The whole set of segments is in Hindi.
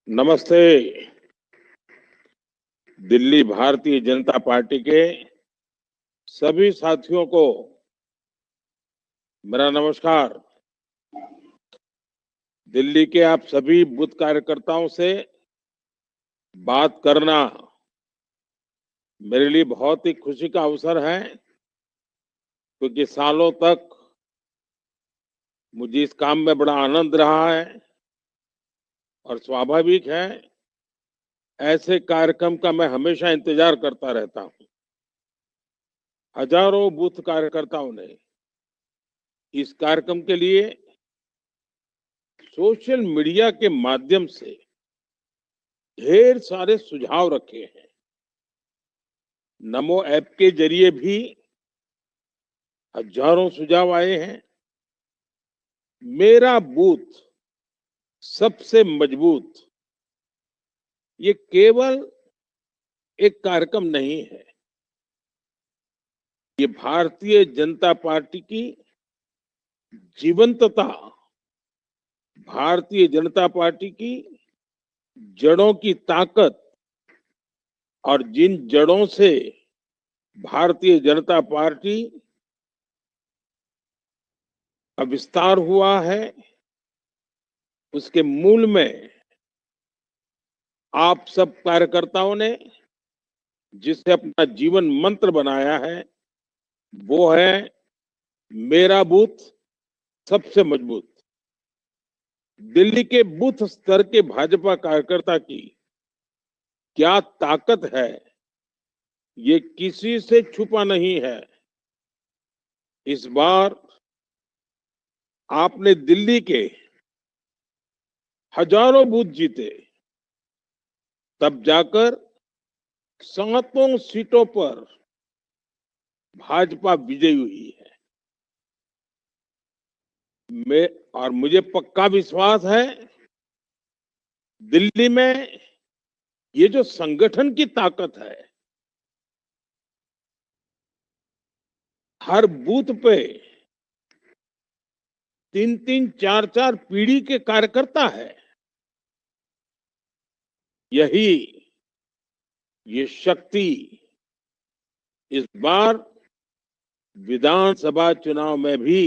नमस्ते। दिल्ली भारतीय जनता पार्टी के सभी साथियों को मेरा नमस्कार। दिल्ली के आप सभी बूथ कार्यकर्ताओं से बात करना मेरे लिए बहुत ही खुशी का अवसर है, क्योंकि सालों तक मुझे इस काम में बड़ा आनंद रहा है और स्वाभाविक है, ऐसे कार्यक्रम का मैं हमेशा इंतजार करता रहता हूं। हजारों बूथ कार्यकर्ताओं ने इस कार्यक्रम के लिए सोशल मीडिया के माध्यम से ढेर सारे सुझाव रखे हैं। नमो ऐप के जरिए भी हजारों सुझाव आए हैं। मेरा बूथ सबसे मजबूत, ये केवल एक कार्यक्रम नहीं है, ये भारतीय जनता पार्टी की जीवंतता, भारतीय जनता पार्टी की जड़ों की ताकत, और जिन जड़ों से भारतीय जनता पार्टी का विस्तार हुआ है, उसके मूल में आप सब कार्यकर्ताओं ने जिसे अपना जीवन मंत्र बनाया है, वो है मेरा बूथ सबसे मजबूत। दिल्ली के बूथ स्तर के भाजपा कार्यकर्ता की क्या ताकत है, ये किसी से छुपा नहीं है। इस बार आपने दिल्ली के हजारों बूथ जीते, तब जाकर सातों सीटों पर भाजपा विजयी हुई है। और मुझे पक्का विश्वास है, दिल्ली में ये जो संगठन की ताकत है, हर बूथ पे 3-3, 4-4 पीढ़ी के कार्यकर्ता है, यही ये शक्ति इस बार विधानसभा चुनाव में भी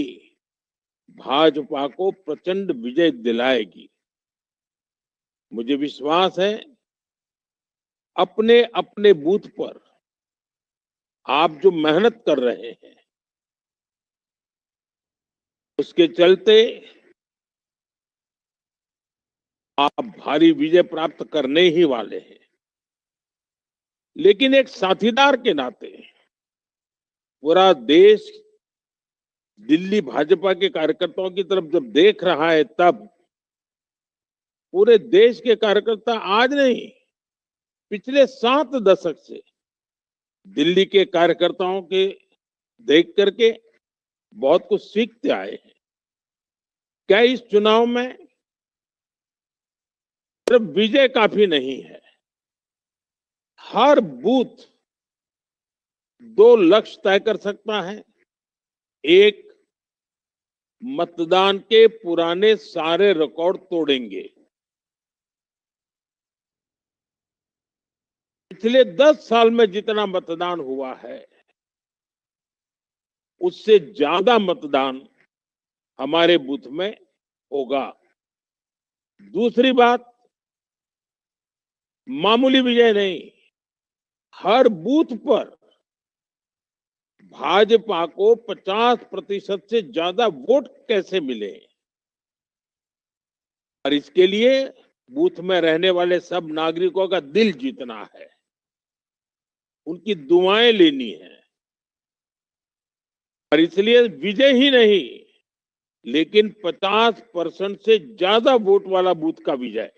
भाजपा को प्रचंड विजय दिलाएगी। मुझे विश्वास है, अपने अपने बूथ पर आप जो मेहनत कर रहे हैं, उसके चलते आप भारी विजय प्राप्त करने ही वाले हैं। लेकिन एक साथीदार के नाते पूरा देश दिल्ली भाजपा के कार्यकर्ताओं की तरफ जब देख रहा है, तब पूरे देश के कार्यकर्ता आज नहीं, पिछले 7 दशक से दिल्ली के कार्यकर्ताओं के देख करके बहुत कुछ सीखते आए हैं। क्या इस चुनाव में सिर्फ विजय काफी नहीं है, हर बूथ 2 लक्ष्य तय कर सकता है। एक, मतदान के पुराने सारे रिकॉर्ड तोड़ेंगे। पिछले 10 साल में जितना मतदान हुआ है, उससे ज्यादा मतदान हमारे बूथ में होगा। दूसरी बात, मामूली विजय नहीं, हर बूथ पर भाजपा को 50% से ज्यादा वोट कैसे मिले, और इसके लिए बूथ में रहने वाले सब नागरिकों का दिल जीतना है, उनकी दुआएं लेनी है। और इसलिए विजय ही नहीं, लेकिन 50% से ज्यादा वोट वाला बूथ का विजय।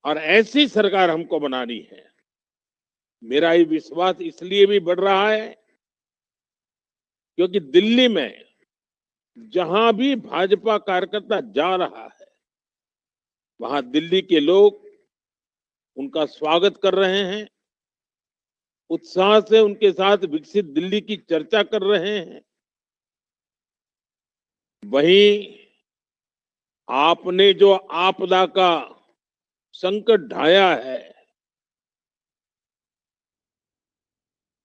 और ऐसी सरकार हमको बनानी है। मेरा ये विश्वास इसलिए भी बढ़ रहा है, क्योंकि दिल्ली में जहां भी भाजपा कार्यकर्ता जा रहा है, वहां दिल्ली के लोग उनका स्वागत कर रहे हैं, उत्साह से उनके साथ विकसित दिल्ली की चर्चा कर रहे हैं। वहीं आपने जो आपदा का संकट ढाया है,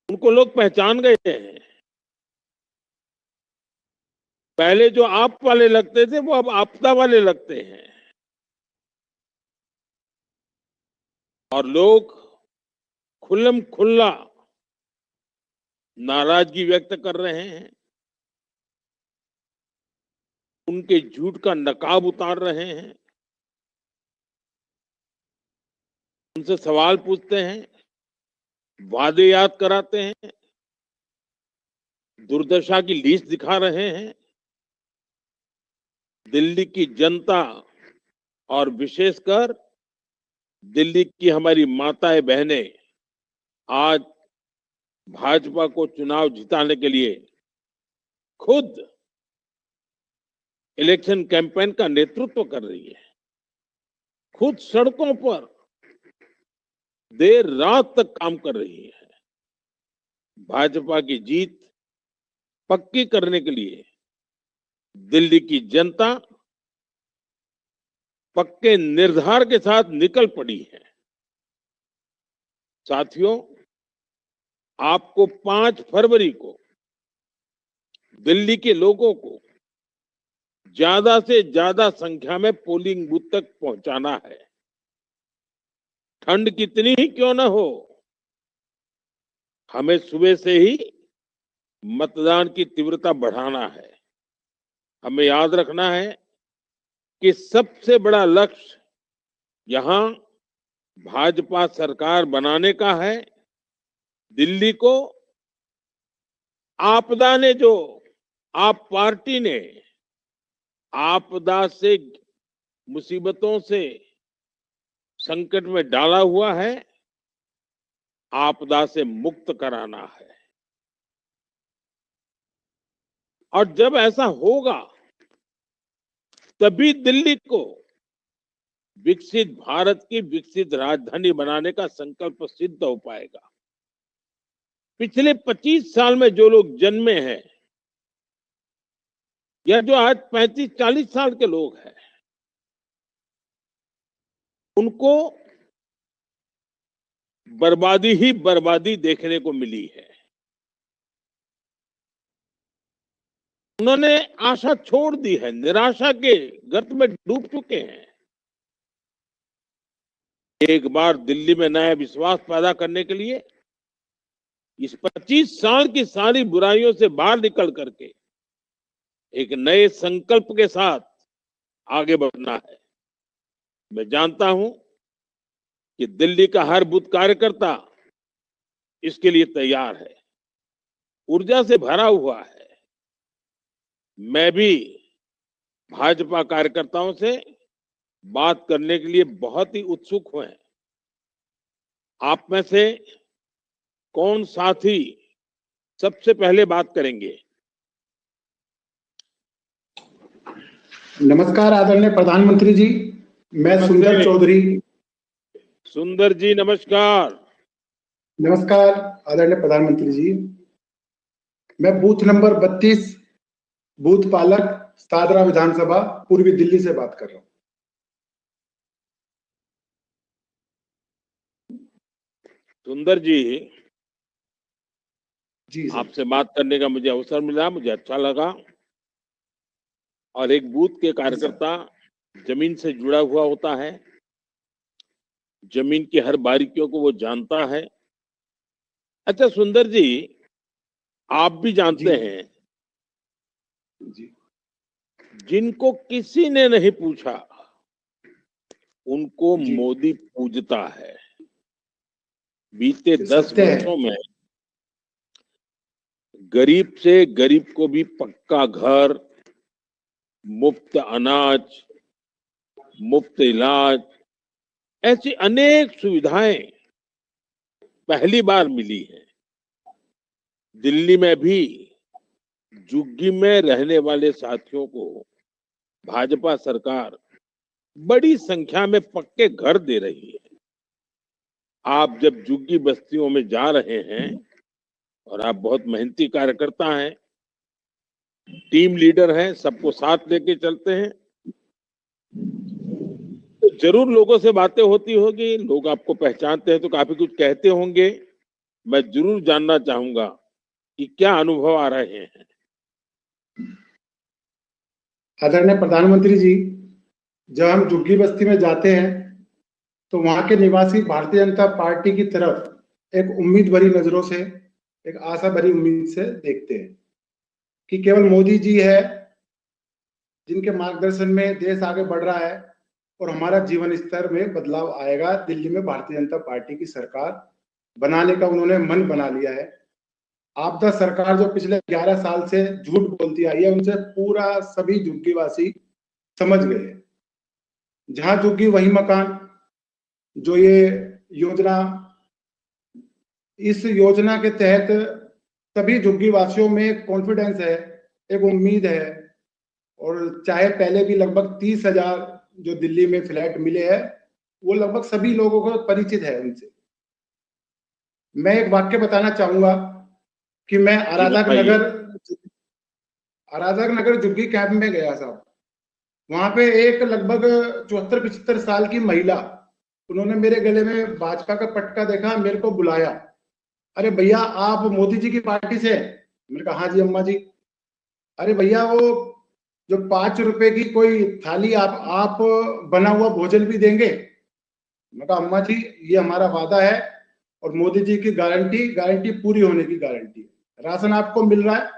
उनको लोग पहचान गए हैं। पहले जो आप वाले लगते थे वो अब आपदा वाले लगते हैं, और लोग खुल्लम खुल्ला नाराजगी व्यक्त कर रहे हैं, उनके झूठ का नकाब उतार रहे हैं, उनसे सवाल पूछते हैं, वादे याद कराते हैं, दुर्दशा की लीस्ट दिखा रहे हैं। दिल्ली की जनता और विशेषकर दिल्ली की हमारी माताएं बहनें आज भाजपा को चुनाव जिताने के लिए खुद इलेक्शन कैंपेन का नेतृत्व कर रही है, खुद सड़कों पर देर रात तक काम कर रही है। भाजपा की जीत पक्की करने के लिए दिल्ली की जनता पक्के निर्धार के साथ निकल पड़ी है। साथियों, आपको 5 फरवरी को दिल्ली के लोगों को ज्यादा से ज्यादा संख्या में पोलिंग बूथ तक पहुंचाना है। ठंड कितनी ही क्यों न हो, हमें सुबह से ही मतदान की तीव्रता बढ़ाना है। हमें याद रखना है कि सबसे बड़ा लक्ष्य यहां भाजपा सरकार बनाने का है। दिल्ली को आपदा ने जो आप पार्टी ने आपदा से, मुसीबतों से, संकट में डाला हुआ है, आपदा से मुक्त कराना है। और जब ऐसा होगा तभी दिल्ली को विकसित भारत की विकसित राजधानी बनाने का संकल्प सिद्ध हो पाएगा। पिछले 25 साल में जो लोग जन्मे हैं या जो आज 35-40 साल के लोग हैं, उनको बर्बादी ही बर्बादी देखने को मिली है। उन्होंने आशा छोड़ दी है, निराशा के गर्त में डूब चुके हैं। एक बार दिल्ली में नया विश्वास पैदा करने के लिए इस 25 साल की सारी बुराइयों से बाहर निकल करके एक नए संकल्प के साथ आगे बढ़ना है। मैं जानता हूं कि दिल्ली का हर बूथ कार्यकर्ता इसके लिए तैयार है, ऊर्जा से भरा हुआ है। मैं भी भाजपा कार्यकर्ताओं से बात करने के लिए बहुत ही उत्सुक हुए। आप में से कौन साथी सबसे पहले बात करेंगे? नमस्कार आदरणीय प्रधानमंत्री जी, मैं सुंदर चौधरी। सुंदर जी नमस्कार। नमस्कार आदरणीय प्रधानमंत्री जी, मैं बूथ नंबर 32 बूथ पालक सादरा विधानसभा पूर्वी दिल्ली से बात कर रहा हूँ। सुंदर जी, आपसे बात करने का मुझे अवसर मिला, मुझे अच्छा लगा। और एक बूथ के कार्यकर्ता जमीन से जुड़ा हुआ होता है, जमीन की हर बारीकियों को वो जानता है। अच्छा सुंदर जी, आप भी जानते हैं जिनको किसी ने नहीं पूछा उनको मोदी पूजता है। बीते 10 वर्षों में गरीब से गरीब को भी पक्का घर, मुफ्त अनाज, मुफ्त इलाज, ऐसी अनेक सुविधाएं पहली बार मिली है। दिल्ली में भी झुग्गी में रहने वाले साथियों को भाजपा सरकार बड़ी संख्या में पक्के घर दे रही है। आप जब झुग्गी बस्तियों में जा रहे हैं, और आप बहुत मेहनती कार्यकर्ता हैं, टीम लीडर हैं, सबको साथ लेके चलते हैं, तो जरूर लोगों से बातें होती होगी, लोग आपको पहचानते हैं तो काफी कुछ कहते होंगे। मैं जरूर जानना चाहूंगा कि क्या अनुभव आ रहे हैं। आदरणीय प्रधानमंत्री जी, जब हम झुग्गी बस्ती में जाते हैं तो वहां के निवासी भारतीय जनता पार्टी की तरफ एक उम्मीद भरी नजरों से, एक आशा भरी उम्मीद से देखते हैं कि केवल मोदी जी है जिनके मार्गदर्शन में देश आगे बढ़ रहा है और हमारा जीवन स्तर में बदलाव आएगा। दिल्ली में भारतीय जनता पार्टी की सरकार बनाने का उन्होंने मन बना लिया है। आपदा सरकार जो पिछले 11 साल से झूठ बोलती आई है, उनसे पूरा सभी झुग्गीवासी समझ गए हैं। जहां झुग्गी वही मकान, जो ये योजना, इस योजना के तहत सभी झुग्गी वासियों में एक कॉन्फिडेंस है, एक उम्मीद है। और चाहे पहले भी लगभग 30,000 जो दिल्ली में फ्लैट मिले हैं, वो लगभग सभी लोगों को परिचित है उनसे। मैं एक वाक्य बताना चाहूंगा कि मैं जी बताइए। अराधक नगर झुग्गी कैंप में गया साहब। वहां पे एक लगभग 74-75 साल की महिला, उन्होंने मेरे गले में भाजपा का पटका देखा, मेरे को बुलाया, अरे भैया आप मोदी जी की पार्टी से? मैंने कहा हाँ जी अम्मा जी। अरे भैया वो जो 5 रुपए की कोई थाली आप बना हुआ भोजन भी देंगे? मैं कहा अम्मा जी ये हमारा वादा है और मोदी जी की गारंटी पूरी होने की गारंटी है। राशन आपको मिल रहा है?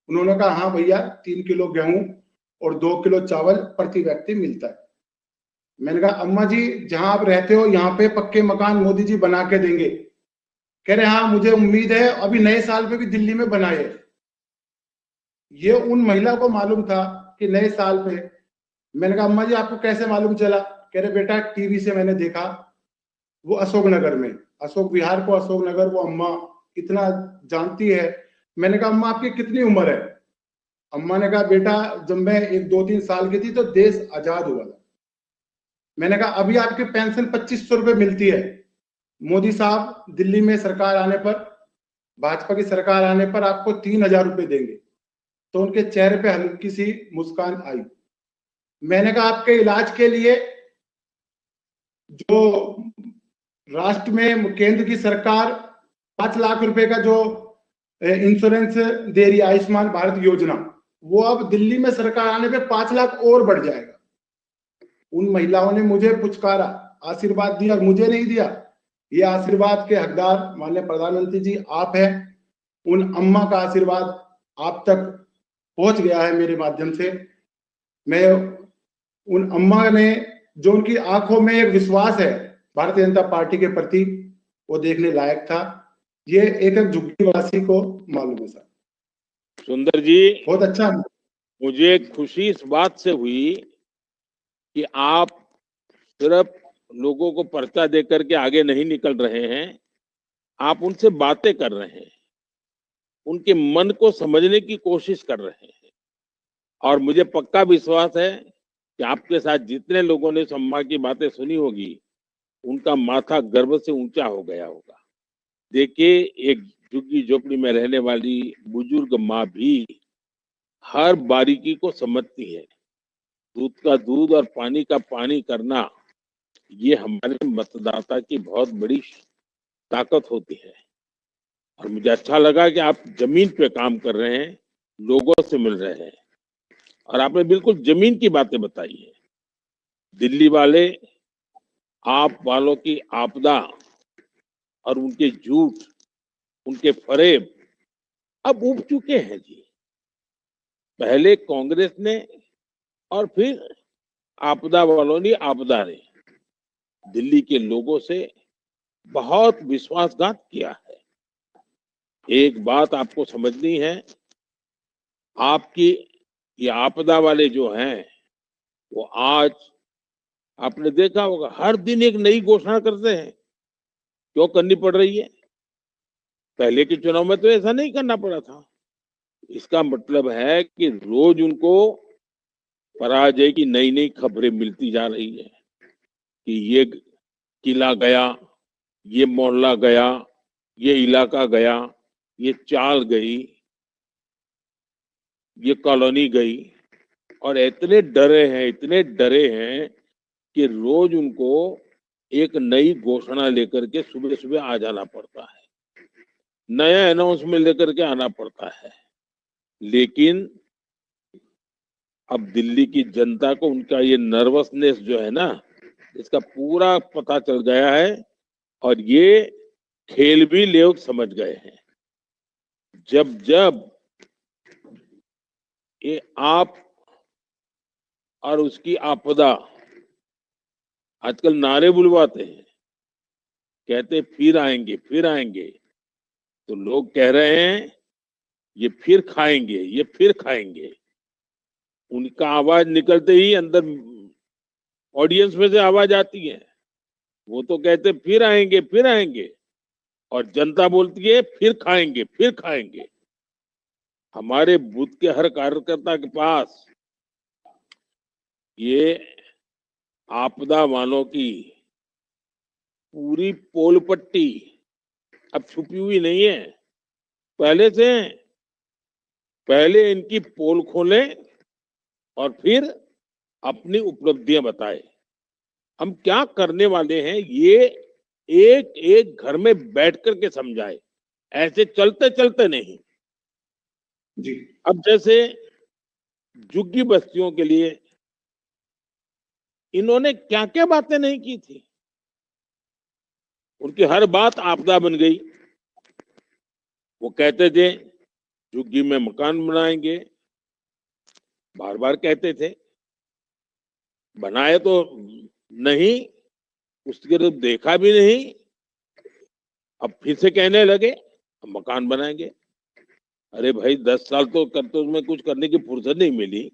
उन्होंने कहा हाँ भैया 3 किलो गेहूं और 2 किलो चावल प्रति व्यक्ति मिलता है। मैंने कहा अम्मा जी जहां आप रहते हो यहाँ पे पक्के मकान मोदी जी बना के देंगे? कह रहे हाँ मुझे उम्मीद है, अभी नए साल पे भी दिल्ली में बनाए। ये उन महिला को मालूम था कि नए साल पे। मैंने कहा अम्मा जी आपको कैसे मालूम चला? कह रहे बेटा टीवी से मैंने देखा, वो अशोकनगर में, अशोक विहार को अशोकनगर वो अम्मा इतना जानती है। मैंने कहा अम्मा आपकी कितनी उम्र है? अम्मा ने कहा बेटा जब मैं 1-2-3 साल की थी तो देश आजाद हुआ था। मैंने कहा अभी आपकी पेंशन 2500 रुपए मिलती है, मोदी साहब दिल्ली में सरकार आने पर, भाजपा की सरकार आने पर आपको 3,000 रुपए देंगे। तो उनके चेहरे पे हल्की सी मुस्कान आई। मैंने कहा आपके इलाज के लिए जो राष्ट्र में केंद्र की सरकार 5 लाख रुपए का जो इंश्योरेंस दे रही है, आयुष्मान भारत योजना, वो अब दिल्ली में सरकार आने पे 5 लाख और बढ़ जाएगा। उन महिलाओं ने मुझे पुचकारा, आशीर्वाद दिया, और मुझे नहीं दिया। ये आशीर्वाद के हकदार माननीय प्रधानमंत्री जी आप हैं। उन अम्मा का आशीर्वाद आप तक पहुंच गया है मेरे माध्यम से। मैं उन अम्मा ने जो उनकी आंखों में एक विश्वास है भारतीय जनता पार्टी के प्रति, वो देखने लायक था। ये एक एक झुग्गीवासी को मालूम है सर। सुंदर जी, बहुत अच्छा। मुझे खुशी इस बात से हुई कि आप सिर्फ लोगों को पर्चा देकर के आगे नहीं निकल रहे हैं, आप उनसे बातें कर रहे हैं, उनके मन को समझने की कोशिश कर रहे हैं। और मुझे पक्का विश्वास है कि आपके साथ जितने लोगों ने सम्मा की बातें सुनी होगी, उनका माथा गर्व से ऊंचा हो गया होगा। देखिए, एक झुग्गी झोपड़ी में रहने वाली बुजुर्ग माँ भी हर बारीकी को समझती है। दूध का दूध और पानी का पानी करना, ये हमारे मतदाता की बहुत बड़ी ताकत होती है। और मुझे अच्छा लगा कि आप जमीन पे काम कर रहे हैं, लोगों से मिल रहे हैं, और आपने बिल्कुल जमीन की बातें बताई है। दिल्ली वाले आप वालों की आपदा और उनके झूठ, उनके फरेब अब उब चुके हैं जी। पहले कांग्रेस ने और फिर आपदा वालों ने, आपदा ने दिल्ली के लोगों से बहुत विश्वासघात किया है। एक बात आपको समझनी है, आपकी ये आपदा वाले जो हैं, वो आज आपने देखा होगा हर दिन एक नई घोषणा करते हैं। क्यों करनी पड़ रही है? पहले के चुनाव में तो ऐसा नहीं करना पड़ा था। इसका मतलब है कि रोज उनको पराजय की नई नई खबरें मिलती जा रही है कि ये किला गया, ये मोहल्ला गया, ये इलाका गया, ये चाल गई, ये कॉलोनी गई। और इतने डरे हैं, इतने डरे हैं कि रोज उनको एक नई घोषणा लेकर के सुबह सुबह आ जाना पड़ता है, नया अनाउंसमेंट लेकर के आना पड़ता है। लेकिन अब दिल्ली की जनता को उनका ये नर्वसनेस जो है ना, इसका पूरा पता चल गया है और ये खेल भी लोग समझ गए हैं। जब जब ये आप और उसकी आपदा, आजकल नारे बुलवाते हैं, कहते फिर आएंगे फिर आएंगे, तो लोग कह रहे हैं ये फिर खाएंगे, ये फिर खाएंगे। उनका आवाज निकलते ही अंदर ऑडियंस में से आवाज आती है, वो तो कहते फिर आएंगे फिर आएंगे, और जनता बोलती है फिर खाएंगे फिर खाएंगे। हमारे बूथ के हर कार्यकर्ता के पास ये आपदा वालों की पूरी पोल पट्टी अब छुपी हुई नहीं है, पहले से। पहले इनकी पोल खोलें और फिर अपनी उपलब्धियां बताएं। हम क्या करने वाले हैं ये एक एक घर में बैठ करके समझाए, ऐसे चलते चलते नहीं जी। अब जैसे झुग्गी बस्तियों के लिए इन्होंने क्या क्या बातें नहीं की थी, उनकी हर बात आपदा बन गई। वो कहते थे झुग्गी में मकान बनाएंगे, बार बार कहते थे, बनाए तो नहीं, उसके तो देखा भी नहीं, अब फिर से कहने लगे हम मकान बनाएंगे। अरे भाई 10 साल तो करते उसमें कुछ करने की फुर्सत नहीं मिली,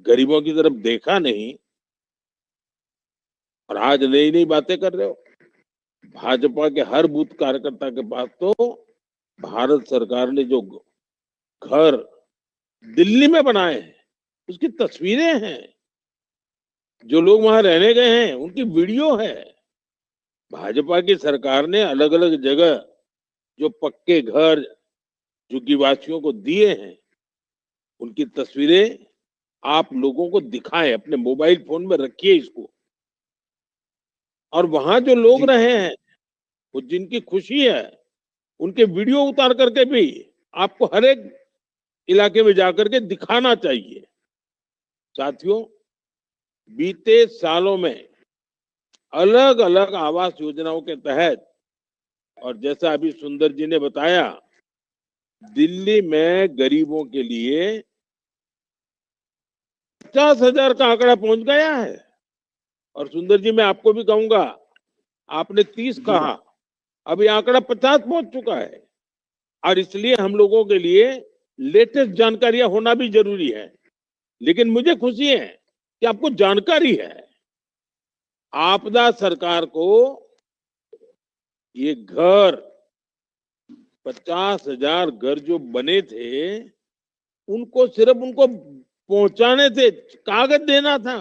गरीबों की तरफ देखा नहीं, और आज नई नई बातें कर रहे हो। भाजपा के हर बूथ कार्यकर्ता के पास तो भारत सरकार ने जो घर दिल्ली में बनाए हैं उसकी तस्वीरें हैं, जो लोग वहां रहने गए हैं उनकी वीडियो है। भाजपा की सरकार ने अलग अलग जगह जो पक्के घर झुग्गीवासियों को दिए हैं उनकी तस्वीरें आप लोगों को दिखाएं, अपने मोबाइल फोन में रखिए इसको, और वहां जो लोग रहे हैं वो जिनकी खुशी है उनके वीडियो उतार करके भी आपको हर एक इलाके में जाकर के दिखाना चाहिए। साथियों, बीते सालों में अलग अलग आवास योजनाओं के तहत, और जैसा अभी सुंदर जी ने बताया, दिल्ली में गरीबों के लिए 50,000 का आंकड़ा पहुंच गया है। और सुंदर जी मैं आपको भी कहूंगा, आपने 30 कहा, अभी आंकड़ा 50 पहुंच चुका है। और इसलिए हम लोगों के लिए लेटेस्ट जानकारियां होना भी जरूरी है। लेकिन मुझे खुशी है कि आपको जानकारी है। आपदा सरकार को ये घर 50,000 घर जो बने थे उनको सिर्फ उनको पहुंचाने थे, कागज देना था।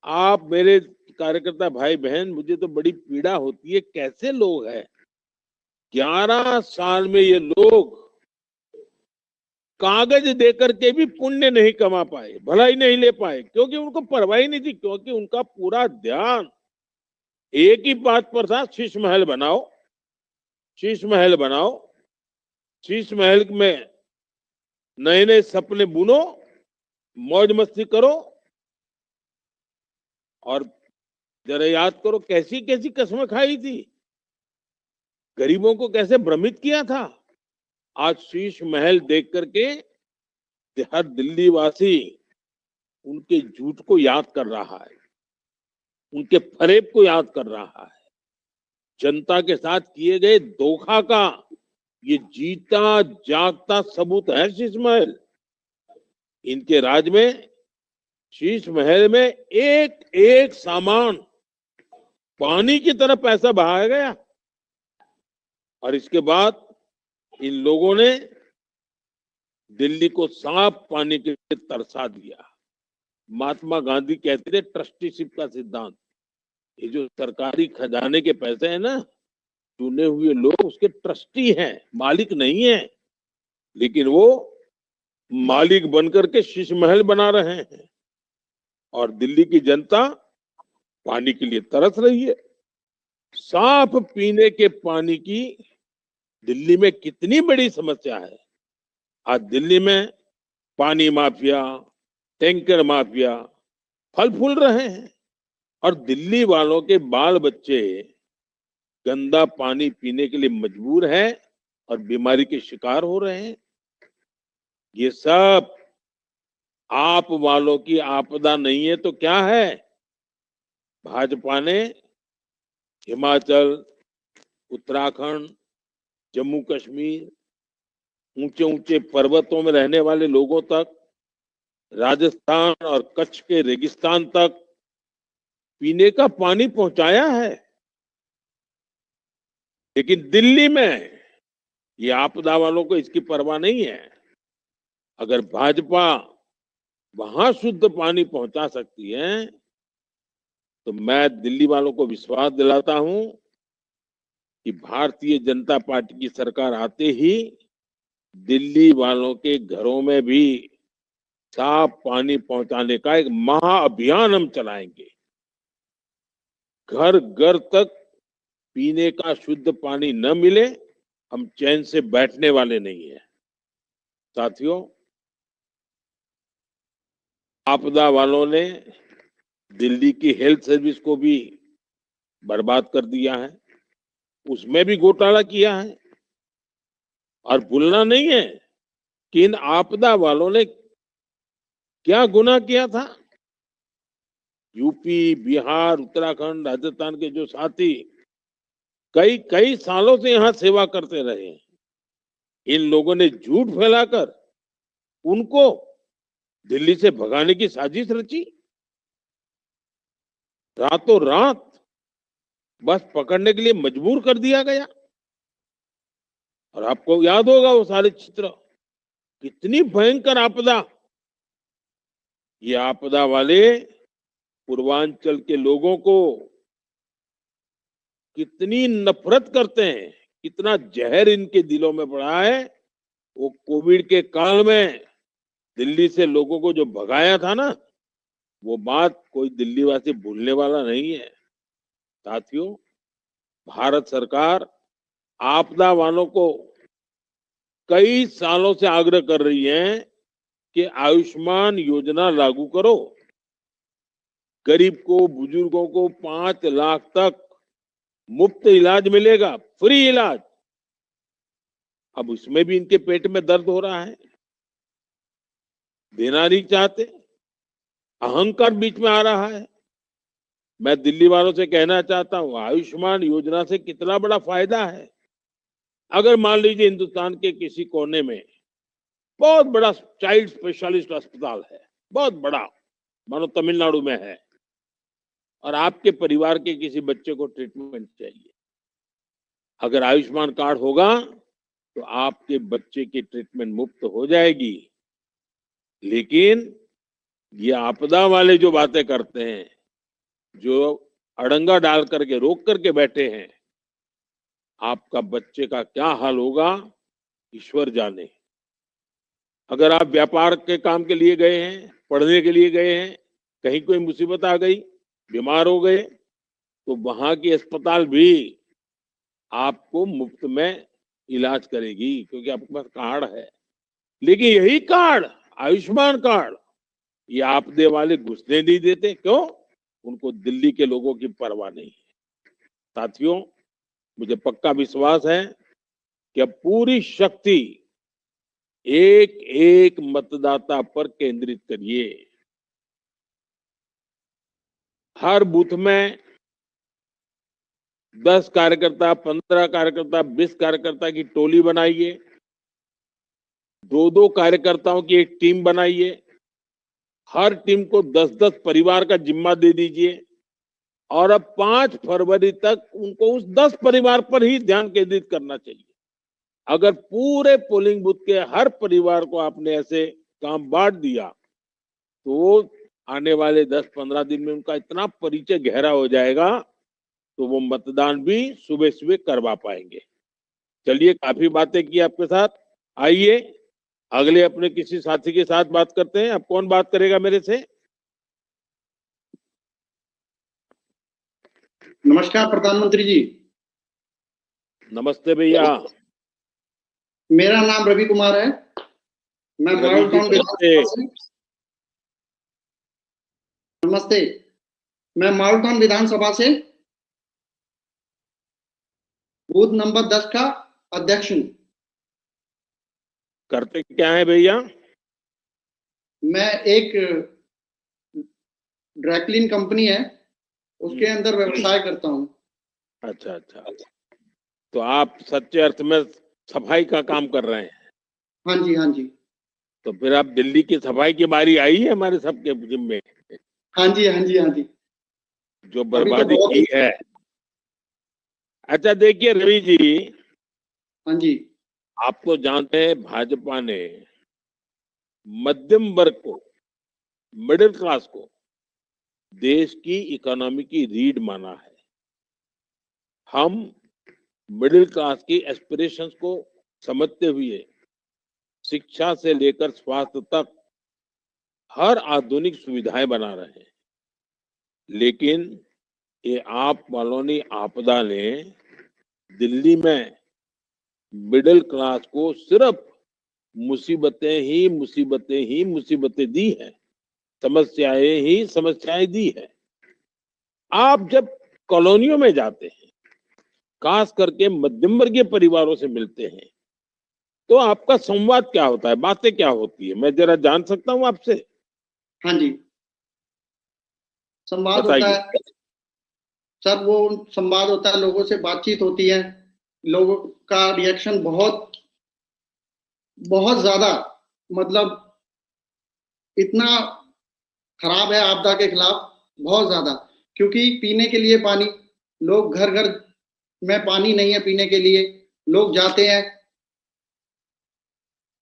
आप मेरे कार्यकर्ता भाई बहन, मुझे तो बड़ी पीड़ा होती है, कैसे लोग हैं 11 साल में ये लोग कागज देकर के भी पुण्य नहीं कमा पाए, भलाई नहीं ले पाए, क्योंकि उनको परवाह नहीं थी, क्योंकि उनका पूरा ध्यान एक ही बात पर था, शीश महल बनाओ, शीश महल बनाओ, शीश महल में नए नए सपने बुनो, मौज मस्ती करो। और जरा याद करो कैसी कैसी कसमें खाई थी, गरीबों को कैसे भ्रमित किया था। आज शीश महल देख करके हर दिल्ली वासी उनके झूठ को याद कर रहा है, उनके फरेब को याद कर रहा है। जनता के साथ किए गए धोखा का ये जीता जागता सबूत है शीश महल। इनके राज में शीश महल में एक एक सामान पानी की तरह पैसा बहाया गया, और इसके बाद इन लोगों ने दिल्ली को साफ पानी के लिए तरसा दिया। महात्मा गांधी कहते थे ट्रस्टीशिप का सिद्धांत, ये जो सरकारी खजाने के पैसे हैं ना, चुने हुए लोग उसके ट्रस्टी हैं, मालिक नहीं है, लेकिन वो मालिक बनकर के शीश महल बना रहे हैं। और दिल्ली की जनता पानी के लिए तरस रही है। साफ पीने के पानी की दिल्ली में कितनी बड़ी समस्या है। आज दिल्ली में पानी माफिया, टैंकर माफिया फल फूल रहे हैं और दिल्ली वालों के बाल बच्चे गंदा पानी पीने के लिए मजबूर हैं और बीमारी के शिकार हो रहे हैं। ये सब आप वालों की आपदा नहीं है तो क्या है? भाजपा ने हिमाचल, उत्तराखंड, जम्मू कश्मीर, ऊंचे ऊंचे पर्वतों में रहने वाले लोगों तक, राजस्थान और कच्छ के रेगिस्तान तक पीने का पानी पहुंचाया है। लेकिन दिल्ली में ये आपदा वालों को इसकी परवाह नहीं है। अगर भाजपा वहां शुद्ध पानी पहुंचा सकती है तो मैं दिल्ली वालों को विश्वास दिलाता हूं कि भारतीय जनता पार्टी की सरकार आते ही दिल्ली वालों के घरों में भी साफ पानी पहुंचाने का एक महाअभियान हम चलाएंगे। घर घर तक पीने का शुद्ध पानी न मिले, हम चैन से बैठने वाले नहीं है। साथियों, आपदा वालों ने दिल्ली की हेल्थ सर्विस को भी बर्बाद कर दिया है, उसमें भी घोटाला किया है। और भूलना नहीं है कि इन आपदा वालों ने क्या गुनाह किया था। यूपी, बिहार, उत्तराखंड, राजस्थान के जो साथी कई कई सालों से यहां सेवा करते रहे, इन लोगों ने झूठ फैलाकर उनको दिल्ली से भगाने की साजिश रची। रातों रात बस पकड़ने के लिए मजबूर कर दिया गया। और आपको याद होगा वो सारे चित्र, कितनी भयंकर आपदा। ये आपदा वाले पूर्वांचल के लोगों को कितनी नफरत करते हैं, कितना जहर इनके दिलों में पड़ा है। वो कोविड के काल में दिल्ली से लोगों को जो भगाया था ना, वो बात कोई दिल्ली वासी भूलने वाला नहीं है। साथियों, भारत सरकार आपदा वालों को कई सालों से आग्रह कर रही है कि आयुष्मान योजना लागू करो। गरीब को, बुजुर्गों को 5 लाख तक मुफ्त इलाज मिलेगा, फ्री इलाज। अब उसमें भी इनके पेट में दर्द हो रहा है, देना नहीं चाहते, अहंकार बीच में आ रहा है। मैं दिल्ली वालों से कहना चाहता हूं, आयुष्मान योजना से कितना बड़ा फायदा है। अगर मान लीजिए हिंदुस्तान के किसी कोने में बहुत बड़ा चाइल्ड स्पेशलिस्ट अस्पताल है, बहुत बड़ा, मानो तमिलनाडु में है, और आपके परिवार के किसी बच्चे को ट्रीटमेंट चाहिए, अगर आयुष्मान कार्ड होगा तो आपके बच्चे की ट्रीटमेंट मुफ्त हो जाएगी। लेकिन ये आपदा वाले जो बातें करते हैं, जो अड़ंगा डाल करके रोक करके बैठे हैं, आपका बच्चे का क्या हाल होगा ईश्वर जाने। अगर आप व्यापार के काम के लिए गए हैं, पढ़ने के लिए गए हैं, कहीं कोई मुसीबत आ गई, बीमार हो गए, तो वहां की अस्पताल भी आपको मुफ्त में इलाज करेगी क्योंकि आपके पास कार्ड है। लेकिन यही कार्ड, आयुष्मान कार्ड, ये आपदे वाले घुसने नहीं देते। क्यों? उनको दिल्ली के लोगों की परवाह नहीं है। साथियों, मुझे पक्का विश्वास है कि अब पूरी शक्ति एक एक मतदाता पर केंद्रित करिए। हर बूथ में 10 कार्यकर्ता, 15 कार्यकर्ता, 20 कार्यकर्ता की टोली बनाइए, 2-2 कार्यकर्ताओं की एक टीम बनाइए। हर टीम को 10-10 परिवार का जिम्मा दे दीजिए और अब 5 फरवरी तक उनको उस 10 परिवार पर ही ध्यान केंद्रित करना चाहिए। अगर पूरे पोलिंग बूथ के हर परिवार को आपने ऐसे काम बांट दिया तो आने वाले 10-15 दिन में उनका इतना परिचय गहरा हो जाएगा तो वो मतदान भी सुबह सुबह करवा पाएंगे। चलिए, काफी बातें की आपके साथ। आइए अगले अपने किसी साथी के साथ बात करते हैं। अब कौन बात करेगा मेरे से? नमस्कार प्रधानमंत्री जी। नमस्ते भैया। मेरा नाम रवि कुमार है। मैं रवि मॉडल जी टाउन नमस्ते। विधानसभा से नमस्ते। मैं मॉडल टाउन विधानसभा से बूथ नंबर 10 का अध्यक्ष हूँ। करते क्या है भैया? मैं एक ड्राई कंपनी है, उसके अंदर व्यवसाय करता हूँ। अच्छा अच्छा। तो आप सच्चे अर्थ में सफाई का काम कर रहे हैं। हाँ जी, हाँ जी। तो फिर आप दिल्ली की सफाई की बारी आई है हमारे सबके जिम्मे। हाँ जी, हाँ जी, हाँ जी। जो अभी तो बर्बादी बहुत की है। अच्छा देखिए रवि जी, हाँ जी, आप तो जानते हैं भाजपा ने मध्यम वर्ग को, मिडिल क्लास को देश की इकोनॉमी की रीढ़ माना है। हम मिडिल क्लास की एस्पिरेशंस को समझते हुए शिक्षा से लेकर स्वास्थ्य तक हर आधुनिक सुविधाएं बना रहे हैं। लेकिन ये आप वालों ने आपदा ने दिल्ली में मिडिल क्लास को सिर्फ मुसीबतें दी हैं। समस्याएं ही समस्याएं दी है। आप जब कॉलोनियों में जाते हैं, खास करके मध्यम वर्गीय परिवारों से मिलते हैं, तो आपका संवाद क्या होता है, बातें क्या होती है, मैं जरा जान सकता हूँ आपसे? हाँ जी। संवाद होता बताइए। है सर, वो संवाद होता है, लोगों से बातचीत होती है। लोगों का रिएक्शन बहुत बहुत ज्यादा, मतलब इतना खराब है आपदा के खिलाफ, बहुत ज्यादा। क्योंकि पीने के लिए पानी, लोग घर घर में पानी नहीं है पीने के लिए, लोग जाते हैं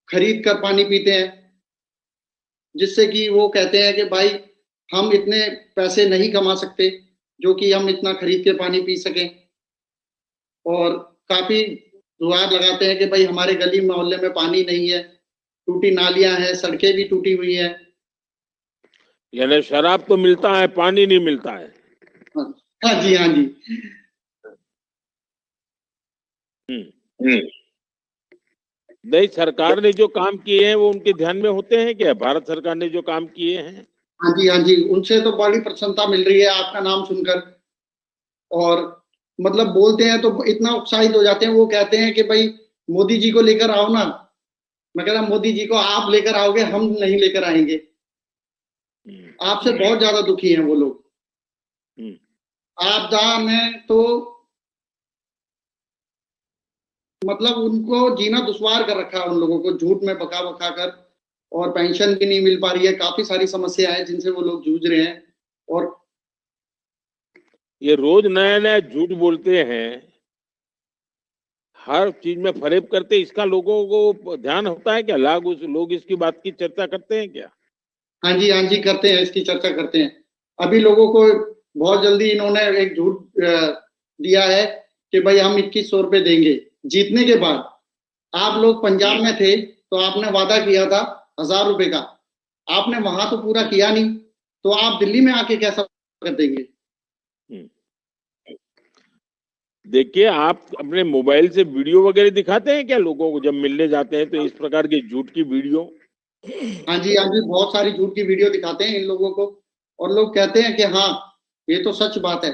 खरीद कर पानी पीते हैं, जिससे कि वो कहते हैं कि भाई हम इतने पैसे नहीं कमा सकते जो कि हम इतना खरीद के पानी पी सकें। और काफी गुहार लगाते हैं कि भाई हमारे गली मोहल्ले में पानी नहीं है, टूटी नालियां हैं, सड़कें भी टूटी हुई हैं। यानी शराब तो मिलता है, पानी नहीं मिलता है। हाँ जी, हाँ जी। हम्म। नहीं, सरकार ने जो काम किए हैं वो उनके ध्यान में होते हैं क्या? भारत सरकार ने जो काम किए हैं। हाँ जी, हाँ जी, उनसे तो बड़ी प्रसन्नता मिल रही है आपका नाम सुनकर। और मतलब बोलते हैं तो इतना उत्साहित हो जाते हैं, वो कहते हैं कि भाई मोदी जी को लेकर आओ ना। मैं कह रहा मोदी जी को आप लेकर आओगे, हम नहीं लेकर आएंगे। आपसे बहुत ज्यादा दुखी हैं वो लोग। आपदा में तो मतलब उनको जीना दुश्वार कर रखा है, उन लोगों को झूठ में बका बका कर। और पेंशन भी नहीं मिल पा रही है, काफी सारी समस्या है जिनसे वो लोग जूझ रहे हैं। और ये रोज नया नया झूठ बोलते हैं, हर चीज में फरेब करते हैं। इसका लोगों को ध्यान होता है क्या? लोग इसकी बात की चर्चा करते हैं क्या? हाँ जी, हाँ जी, करते हैं, इसकी चर्चा करते हैं। अभी लोगों को बहुत जल्दी इन्होंने एक झूठ दिया है कि भाई हम 2100 रुपए देंगे जीतने के बाद। आप लोग पंजाब में थे तो आपने वादा किया था 1000 रुपए का, आपने वहां तो पूरा किया नहीं, तो आप दिल्ली में आके कैसा कर देंगे? देखिए, आप अपने मोबाइल से वीडियो वगैरह दिखाते हैं क्या लोगों को जब मिलने जाते हैं, तो इस प्रकार की झूठ की वीडियो? हाँ जी, हाँ जी, बहुत सारी झूठ की वीडियो दिखाते हैं इन लोगों को, और लोग कहते हैं कि हाँ ये तो सच बात है।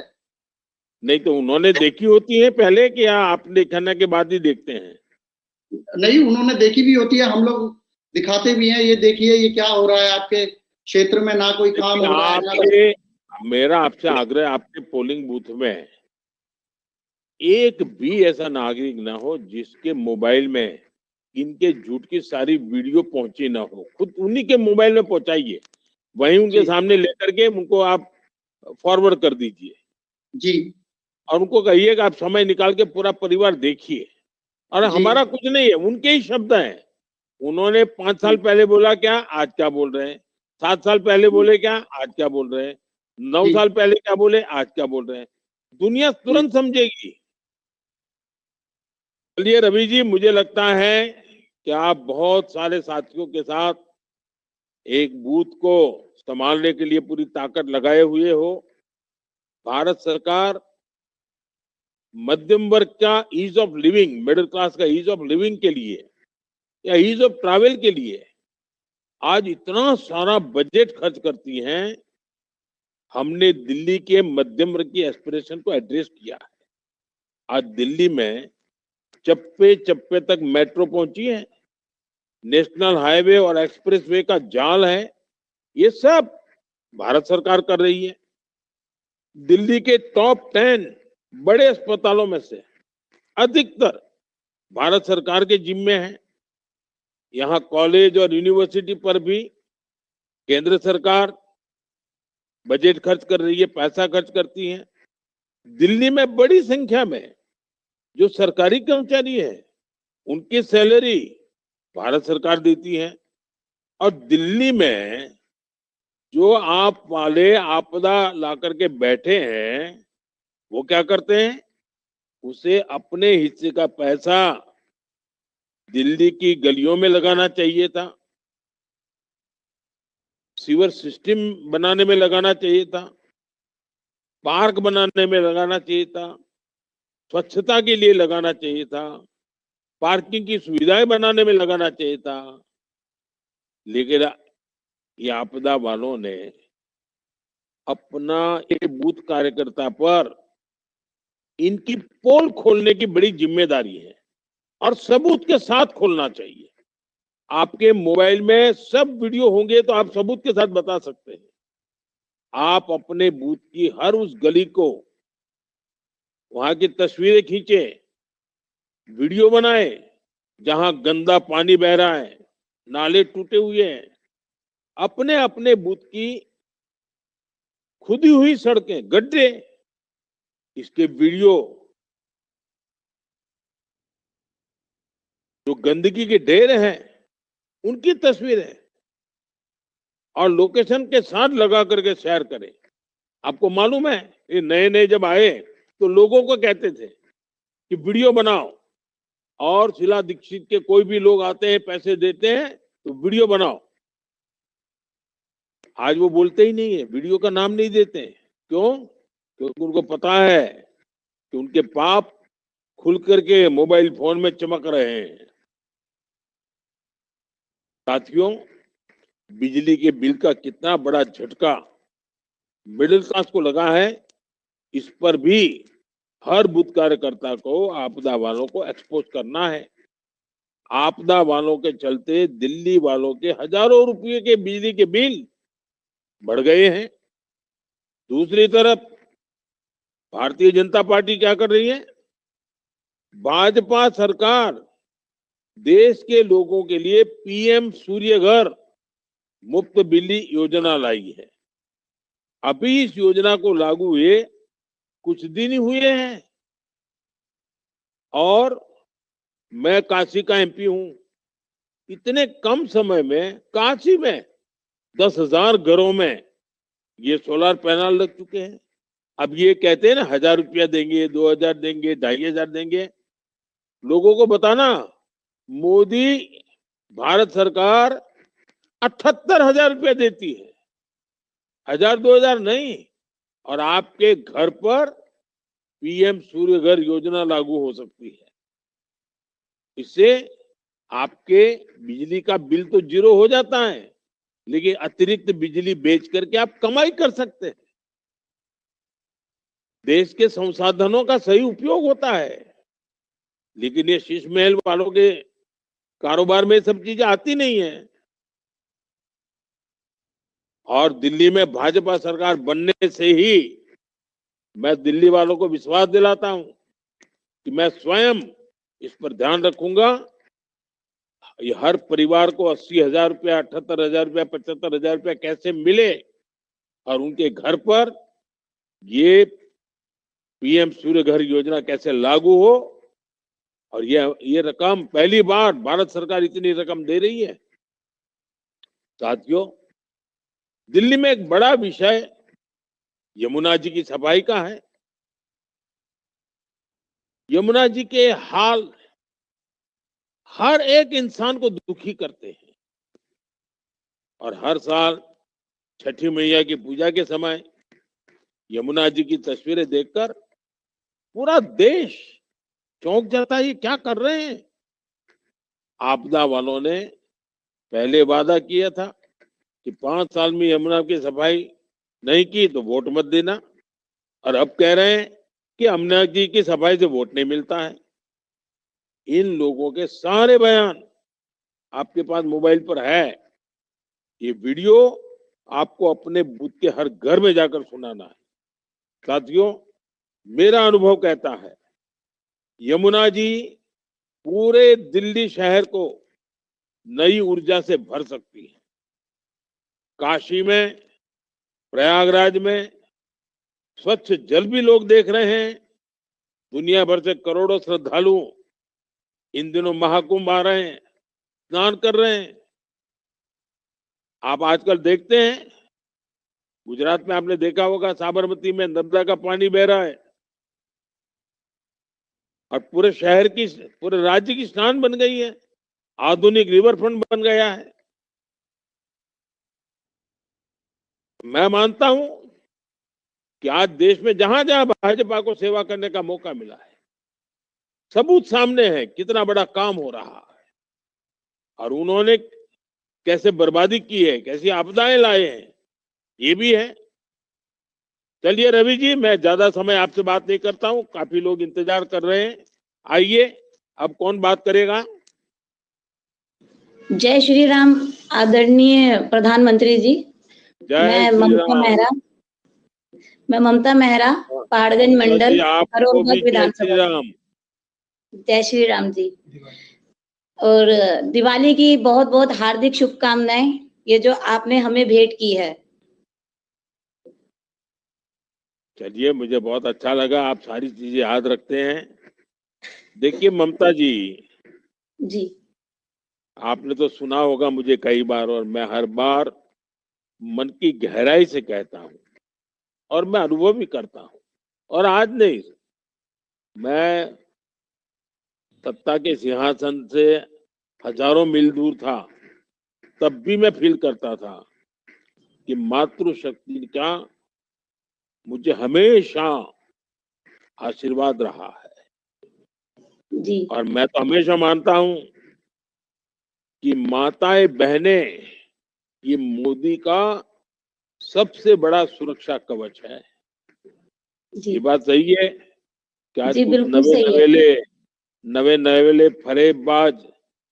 नहीं तो उन्होंने देखी होती है पहले, कि आप दिखाने के बाद ही देखते हैं? नहीं, उन्होंने देखी भी होती है, हम लोग दिखाते भी हैं, ये देखिए ये क्या हो रहा है आपके क्षेत्र में, ना कोई काम देखिए, हो रहा है ना। मेरा आपसे आग्रह, आपके पोलिंग बूथ में एक भी ऐसा नागरिक ना हो जिसके मोबाइल में इनके झूठ की सारी वीडियो पहुंची ना हो। खुद उन्हीं के मोबाइल में पहुंचाइए, वहीं उनके जी, सामने लेकर के उनको आप फॉरवर्ड कर दीजिए, जी, और उनको कहिए कि आप समय निकाल के पूरा परिवार देखिए। और जी, हमारा कुछ नहीं है, उनके ही शब्द हैं। उन्होंने 5 साल पहले बोला क्या, आज क्या बोल रहे हैं? 7 साल पहले बोले क्या, आज क्या बोल रहे हैं? 9 जी, साल पहले क्या बोले, आज क्या बोल रहे हैं? दुनिया जी, तुरंत समझेगी। चलिए रवि जी, मुझे लगता है कि आप बहुत सारे साथियों के साथ एक बूथ को संभालने के लिए पूरी ताकत लगाए हुए हो। भारत सरकार मध्यम वर्ग का ease of living, middle class का ईज ऑफ लिविंग के लिए या ईज ऑफ ट्रैवल के लिए आज इतना सारा बजट खर्च करती हैं। हमने दिल्ली के मध्यम वर्ग की एस्पिरेशन को एड्रेस किया है। आज दिल्ली में चप्पे चप्पे तक मेट्रो पहुंची है, नेशनल हाईवे और एक्सप्रेसवे का जाल है, ये सब भारत सरकार कर रही है। दिल्ली के टॉप 10 बड़े अस्पतालों में से अधिकतर भारत सरकार के जिम्मे है। यहाँ कॉलेज और यूनिवर्सिटी पर भी केंद्र सरकार बजट खर्च कर रही है, पैसा खर्च करती है। दिल्ली में बड़ी संख्या में जो सरकारी कर्मचारी है उनकी सैलरी भारत सरकार देती है। और दिल्ली में जो आप वाले आपदा ला करके बैठे हैं वो क्या करते हैं, उसे अपने हिस्से का पैसा दिल्ली की गलियों में लगाना चाहिए था, सीवर सिस्टम बनाने में लगाना चाहिए था, पार्क बनाने में लगाना चाहिए था, स्वच्छता के लिए लगाना चाहिए था, पार्किंग की सुविधाएं बनाने में लगाना चाहिए था। लेकिन ये आपदा वालों ने अपना एक बूथ कार्यकर्ता पर इनकी पोल खोलने की बड़ी जिम्मेदारी है और सबूत के साथ खोलना चाहिए। आपके मोबाइल में सब वीडियो होंगे तो आप सबूत के साथ बता सकते हैं। आप अपने बूथ की हर उस गली को वहां की तस्वीरें खींचे, वीडियो बनाए जहां गंदा पानी बह रहा है, नाले टूटे हुए हैं, अपने अपने बूथ की खुदी हुई सड़कें, गड्ढे, इसके वीडियो, जो गंदगी के ढेर हैं उनकी तस्वीरें और लोकेशन के साथ लगा करके शेयर करें। आपको मालूम है ये नए नए जब आए तो लोगों को कहते थे कि वीडियो बनाओ, और शीला दीक्षित के कोई भी लोग आते हैं पैसे देते हैं तो वीडियो बनाओ। आज वो बोलते ही नहीं है, वीडियो का नाम नहीं देते। क्यों? क्योंकि उनको पता है कि उनके पाप खुल करके मोबाइल फोन में चमक रहे हैं। साथियों, बिजली के बिल का कितना बड़ा झटका मिडिल क्लास को लगा है, इस पर भी हर बूथ कार्यकर्ता को आपदा वालों को एक्सपोज करना है। आपदा वालों के चलते दिल्ली वालों के हजारों रुपए के बिजली के बिल बढ़ गए हैं। दूसरी तरफ भारतीय जनता पार्टी क्या कर रही है? भाजपा सरकार देश के लोगों के लिए पीएम सूर्य घर मुफ्त बिजली योजना लाई है। अभी इस योजना को लागू हुए कुछ दिन ही हुए हैं और मैं काशी का एमपी हूं। इतने कम समय में काशी में 10,000 घरों में ये सोलर पैनल लग चुके हैं। अब ये कहते हैं ना 1,000 रुपया देंगे, 2,000 देंगे, 2,500 देंगे। लोगों को बताना, मोदी भारत सरकार 78,000 रुपया देती है, 1,000 2,000 नहीं। और आपके घर पर पीएम सूर्य घर योजना लागू हो सकती है। इससे आपके बिजली का बिल तो जीरो हो जाता है, लेकिन अतिरिक्त बिजली बेच करके आप कमाई कर सकते हैं। देश के संसाधनों का सही उपयोग होता है, लेकिन ये शीश महल वालों के कारोबार में सब चीजें आती नहीं है। और दिल्ली में भाजपा सरकार बनने से ही मैं दिल्ली वालों को विश्वास दिलाता हूं कि मैं स्वयं इस पर ध्यान रखूंगा। ये हर परिवार को 80,000 रुपया, 78,000 रुपया, 75,000 रुपया कैसे मिले और उनके घर पर ये पीएम सूर्य घर योजना कैसे लागू हो। और ये रकम पहली बार भारत सरकार इतनी रकम दे रही है। साथियों, दिल्ली में एक बड़ा विषय यमुना जी की सफाई का है। यमुना जी के हाल हर एक इंसान को दुखी करते हैं और हर साल छठी मैया की पूजा के समय यमुना जी की तस्वीरें देखकर पूरा देश चौंक जाता है, ये क्या कर रहे हैं। आपदा वालों ने पहले वादा किया था कि 5 साल में यमुना की सफाई नहीं की तो वोट मत देना, और अब कह रहे हैं कि यमुना जी की सफाई से वोट नहीं मिलता है। इन लोगों के सारे बयान आपके पास मोबाइल पर है। ये वीडियो आपको अपने बूथ के हर घर में जाकर सुनाना है। साथियों, मेरा अनुभव कहता है यमुना जी पूरे दिल्ली शहर को नई ऊर्जा से भर सकती है। काशी में, प्रयागराज में स्वच्छ जल भी लोग देख रहे हैं। दुनिया भर से करोड़ों श्रद्धालु इन दिनों महाकुंभ आ रहे हैं, स्नान कर रहे हैं। आप आजकल देखते हैं गुजरात में, आपने देखा होगा साबरमती में नर्मदा का पानी बह रहा है और पूरे शहर की, पूरे राज्य की स्नान बन गई है। आधुनिक रिवर फ्रंट बन गया है। मैं मानता हूं कि आज देश में जहां जहां भाजपा को सेवा करने का मौका मिला है, सबूत सामने है कितना बड़ा काम हो रहा है और उन्होंने कैसे बर्बादी की है, कैसी आपदाएं लाए हैं, ये भी है। चलिए रवि जी, मैं ज्यादा समय आपसे बात नहीं करता हूं, काफी लोग इंतजार कर रहे हैं। आइए, अब कौन बात करेगा? जय श्री राम आदरणीय प्रधानमंत्री जी। जय श्री राम। मैं ममता मेहरा, पहाड़गंज मंडल, आपको भी जय श्री राम। जय श्री राम जी। और दिवाली की बहुत बहुत हार्दिक शुभकामनाएं, ये जो आपने हमें भेंट की है। चलिए, मुझे बहुत अच्छा लगा, आप सारी चीजें याद रखते हैं। देखिए ममता जी, आपने तो सुना होगा मुझे कई बार, और मैं हर बार मन की गहराई से कहता हूं और मैं अनुभव भी करता हूं। और आज नहीं, मैं सत्ता के सिंहासन से हजारों मील दूर था, तब भी मैं फील करता था कि मातृशक्ति का मुझे हमेशा आशीर्वाद रहा है जी। और मैं तो हमेशा मानता हूं कि माताएं बहनें ये मोदी का सबसे बड़ा सुरक्षा कवच है। जी। ये बात सही है कि आज जी, कुछ बिल्कुल सही है। नवे नवेले फरेबबाज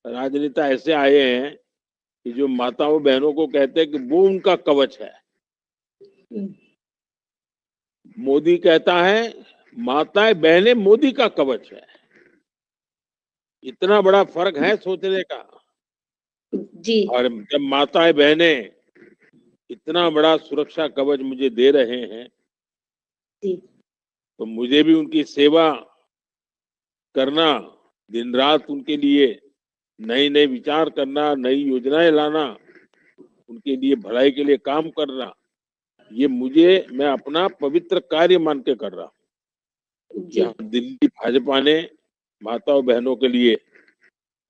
राजनेता ऐसे आए हैं कि जो माताओं बहनों को कहते हैं कि वो उनका कवच है। मोदी कहता है माताएं बहनें मोदी का कवच है। इतना बड़ा फर्क है सोचने का। जी। और जब माताएं बहनें इतना बड़ा सुरक्षा कवच मुझे दे रहे हैं, जी, तो मुझे भी उनकी सेवा करना, दिन रात उनके लिए नए नए विचार करना, नई योजनाएं लाना, उनके लिए भलाई के लिए काम करना, ये मैं अपना पवित्र कार्य मान के कर रहा हूँ। यहाँ दिल्ली भाजपा ने माताओं बहनों के लिए,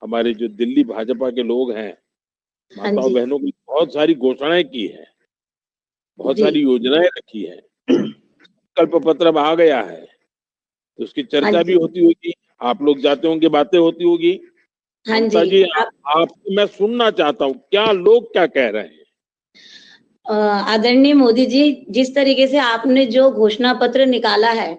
हमारे जो दिल्ली भाजपा के लोग हैं, माताओं बहनों की बहुत सारी घोषणाएं की है, बहुत सारी योजनाएं रखी है। संकल्प पत्र अब आ गया है तो उसकी चर्चा भी होती होगी, आप लोग जाते होंगे, बातें होती होगी। ममता जी, आपसे मैं सुनना चाहता हूँ, क्या लोग क्या कह रहे हैं? आदरणीय मोदी जी, जिस तरीके से आपने जो घोषणा पत्र निकाला है,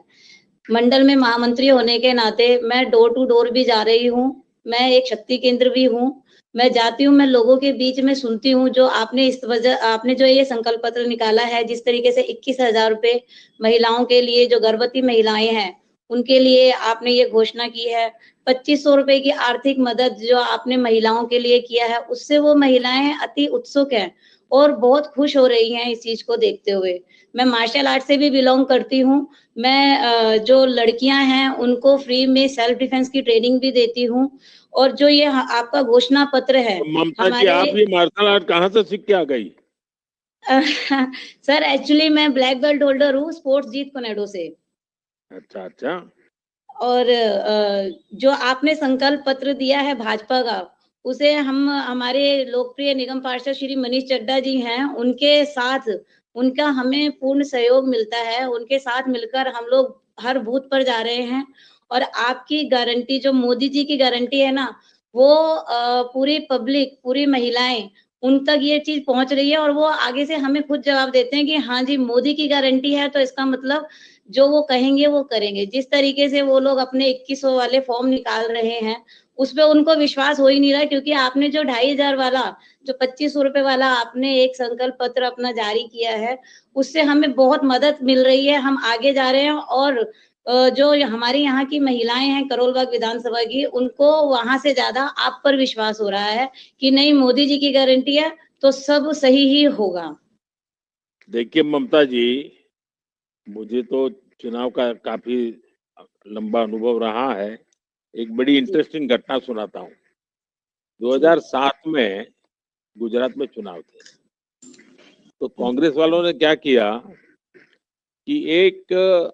मंडल में महामंत्री होने के नाते मैं डोर टू डोर भी जा रही हूँ। मैं एक शक्ति केंद्र भी हूँ। मैं जाती हूँ, मैं लोगों के बीच में सुनती हूँ जो आपने जो ये संकल्प पत्र निकाला है, जिस तरीके से 21,000 रुपए महिलाओं के लिए, जो गर्भवती महिलाएं हैं उनके लिए आपने ये घोषणा की है। 2500 रुपए की आर्थिक मदद जो आपने महिलाओं के लिए किया है, उससे वो महिलाएं अति उत्सुक हैं और बहुत खुश हो रही हैं इस चीज को देखते हुए। मैं मार्शल आर्ट से भी बिलोंग करती हूँ। मैं जो लड़कियां हैं उनको फ्री में सेल्फ डिफेंस की ट्रेनिंग भी देती हूँ। और जो ये आपका घोषणा पत्र है, तो ममता जी, आप ये मार्शल आर्ट कहाँ से सीख के आ गई? सर एक्चुअली मैं ब्लैक बेल्ट होल्डर हूँ स्पोर्ट्स जीत कोनेडो से। अच्छा अच्छा। और जो आपने संकल्प पत्र दिया है भाजपा का, उसे हम हमारे लोकप्रिय निगम पार्षद श्री मनीष चड्ढा जी हैं, उनके साथ उनका हमें पूर्ण सहयोग मिलता है। उनके साथ मिलकर हम लोग हर बूथ पर जा रहे हैं और आपकी गारंटी जो मोदी जी की गारंटी है ना, वो पूरी पब्लिक, पूरी महिलाएँ उन तक ये चीज़ पहुँच रही है और वो आगे से हमें खुद जवाब देते हैं कि हाँ जी, मोदी की गारंटी है तो इसका मतलब जो वो कहेंगे वो करेंगे। जिस तरीके से वो लोग अपने 2100 वाले फॉर्म निकाल रहे हैं, उसपे उनको विश्वास हो ही नहीं रहा क्योंकि आपने जो 2500 वाला, जो 2500 रुपए वाला आपने एक संकल्प पत्र अपना जारी किया है, उससे हमें बहुत मदद मिल रही है। हम आगे जा रहे हैं और जो हमारी यहाँ की महिलाएँ हैं करोलबाग विधानसभा की, उनको वहाँ से ज़्यादा आप पर विश्वास हो रहा है कि नहीं मोदी जी की गारंटी है, तो सब सही ही होगा। देखिए ममता जी, मुझे तो चुनाव का काफी लंबा अनुभव रहा है। एक बड़ी जी, इंटरेस्टिंग घटना सुनाता हूँ। जी, 2007 में गुजरात में चुनाव थे। तो कांग्रेस वालों ने क्या किया कि एक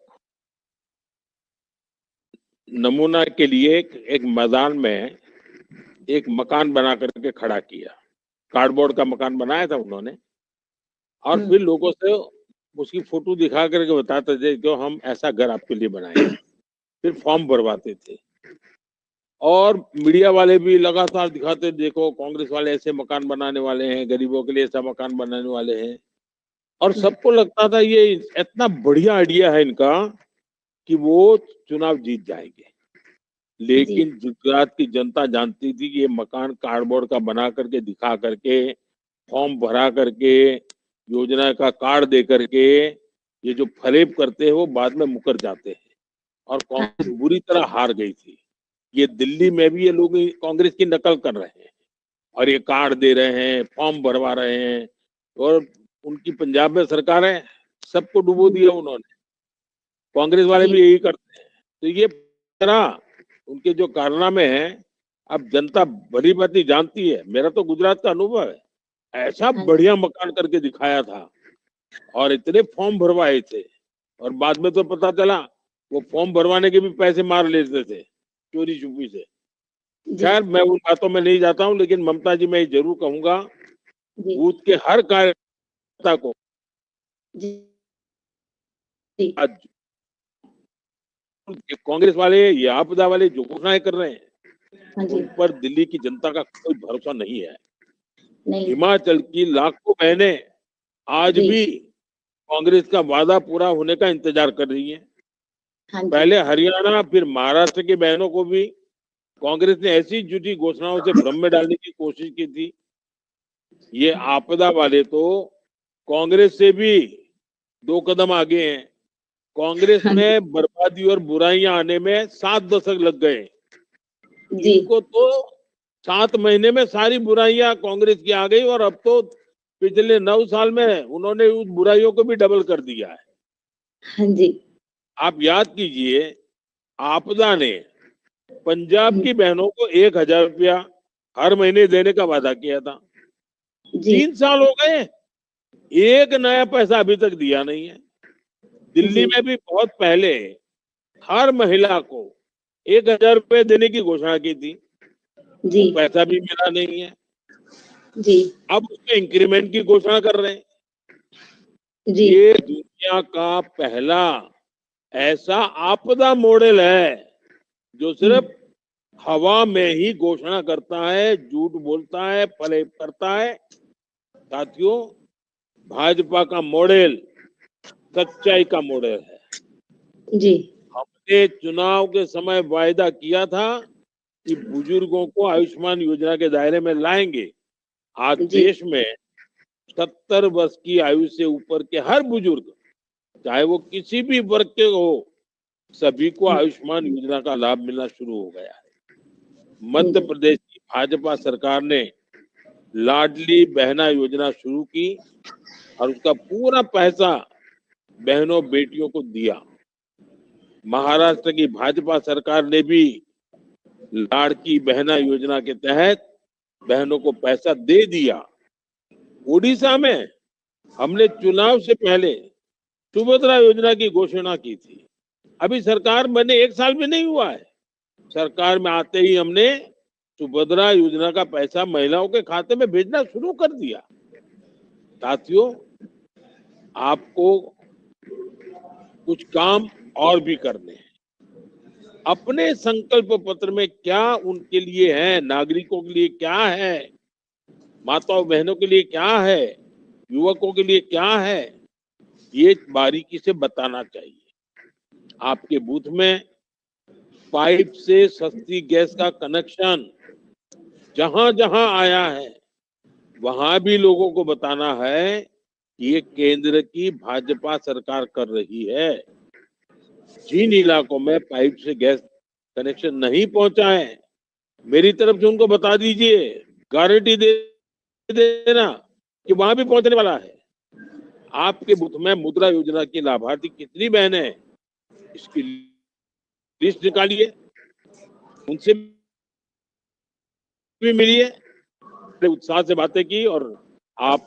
नमूना के लिए एक मैदान में एक मकान बना करके खड़ा किया। कार्डबोर्ड का मकान बनाया था उन्होंने और हुँ, फिर लोगों से उसकी फोटो दिखा करके बताते थे कि हम ऐसा घर आपके लिए बनाएंगे। फिर फॉर्म भरवाते थे और मीडिया वाले भी लगातार दिखाते, देखो कांग्रेस वाले ऐसे मकान बनाने वाले हैं, गरीबों के लिए ऐसा मकान बनाने वाले हैं। और हुँ, सबको लगता था ये इतना बढ़िया आइडिया है इनका कि वो चुनाव जीत जाएंगे। जी, लेकिन गुजरात की जनता जानती थी कि ये मकान कार्डबोर्ड का बना करके दिखा करके, फॉर्म भरा करके, योजना का कार्ड दे करके ये जो फरेब करते हैं वो बाद में मुकर जाते हैं। और हाँ कांग्रेस जी, बुरी तरह हार गई थी। ये दिल्ली में भी ये लोग कांग्रेस की नकल कर रहे हैं और ये कार्ड दे रहे हैं, फॉर्म भरवा रहे हैं और उनकी पंजाब में सरकार है, सबको डुबो हुँ, दिया उन्होंने। कांग्रेस वाले जी, भी यही करते हैं। तो ये तरह उनके जो कारनामे हैं, अब जनता भली भांति जानती है। मेरा तो गुजरात का अनुभव है। ऐसा हाँ जी, बढ़िया मकान करके दिखाया था और इतने फॉर्म भरवाए थे और बाद में तो पता चला वो फॉर्म भरवाने के भी पैसे मार लेते थे चोरी छुपी से। जी, खैर मैं उन बातों में नहीं जाता हूँ, लेकिन ममता जी मैं ये जरूर कहूंगा जी, बूथ के हर कार्यकर्ता को जी, जी, आज ये कांग्रेस वाले, ये आपदा वाले जो घोषणाएं कर रहे हैं हाँ जी, उन पर दिल्ली की जनता का कोई भरोसा नहीं है। नहीं, हिमाचल की लाखों बहनें आज जी, भी कांग्रेस का वादा पूरा होने का इंतजार कर रही हैं। हाँ जी, पहले हरियाणा फिर महाराष्ट्र की बहनों को भी कांग्रेस ने ऐसी झूठी घोषणाओं से भ्रम में डालने की कोशिश की थी। ये आपदा वाले तो कांग्रेस से भी 2 कदम आगे हैं। कांग्रेस हाँ जी, में बर्बादी और बुराइयां आने में 7 दशक लग गए। जी, इनको तो 7 महीने में सारी बुराइयां कांग्रेस की आ गई और अब तो पिछले 9 साल में उन्होंने उस बुराइयों को भी डबल कर दिया है। हाँ जी, आप याद कीजिए, आपदा ने पंजाब हुँ, की बहनों को 1000 रुपया हर महीने देने का वादा किया था। जी, 3 साल हो गए, एक नया पैसा अभी तक दिया नहीं है। दिल्ली जी, में भी बहुत पहले हर महिला को 1000 रुपये देने की घोषणा की थी। जी, वो पैसा भी मिला नहीं है। जी, अब उसमें इंक्रीमेंट की घोषणा कर रहे हैं। जी, ये दुनिया का पहला ऐसा आपदा मॉडल है जो हुँ, सिर्फ हवा में ही घोषणा करता है, झूठ बोलता है, फरेब करता है। साथियों, भाजपा का मॉडल सच्चाई का मॉडल है। जी, हमने चुनाव के समय वायदा किया था कि बुजुर्गों को आयुष्मान योजना के दायरे में लाएंगे। आज जी, देश में 70 वर्ष की आयु से ऊपर के हर बुजुर्ग, चाहे वो किसी भी वर्ग के हो, सभी को हुँ, आयुष्मान योजना का लाभ मिलना शुरू हो गया है। जी, मध्य प्रदेश की भाजपा सरकार ने लाडली बहना योजना शुरू की और उसका पूरा पैसा बहनों बेटियों को दिया। महाराष्ट्र की भाजपा सरकार ने भी लाड़की बहना योजना के तहत बहनों को पैसा दे दिया। उड़ीसा में हमने चुनाव से पहले सुभद्रा योजना की घोषणा की थी। अभी सरकार बने 1 साल भी नहीं हुआ है। सरकार में आते ही हमने सुभद्रा योजना का पैसा महिलाओं के खाते में भेजना शुरू कर दिया। साथियों, आपको कुछ काम और भी करने हैं। अपने संकल्प पत्र में क्या उनके लिए है, नागरिकों के लिए क्या है, माताओं बहनों के लिए क्या है, युवकों के लिए क्या है, ये बारीकी से बताना चाहिए। आपके बूथ में पाइप से सस्ती गैस का कनेक्शन जहां जहां आया है वहां भी लोगों को बताना है कि ये केंद्र की भाजपा सरकार कर रही है। जिन इलाकों में पाइप से गैस कनेक्शन नहीं पहुंचा है, मेरी तरफ से उनको बता दीजिए, गारंटी दे देना कि वहां भी पहुंचने वाला है। आपके बूथ में मुद्रा योजना की लाभार्थी कितनी बहनें हैं, इसकी लिस्ट निकालिए, उनसे भी मिलिए। उत्साह से बातें की और आप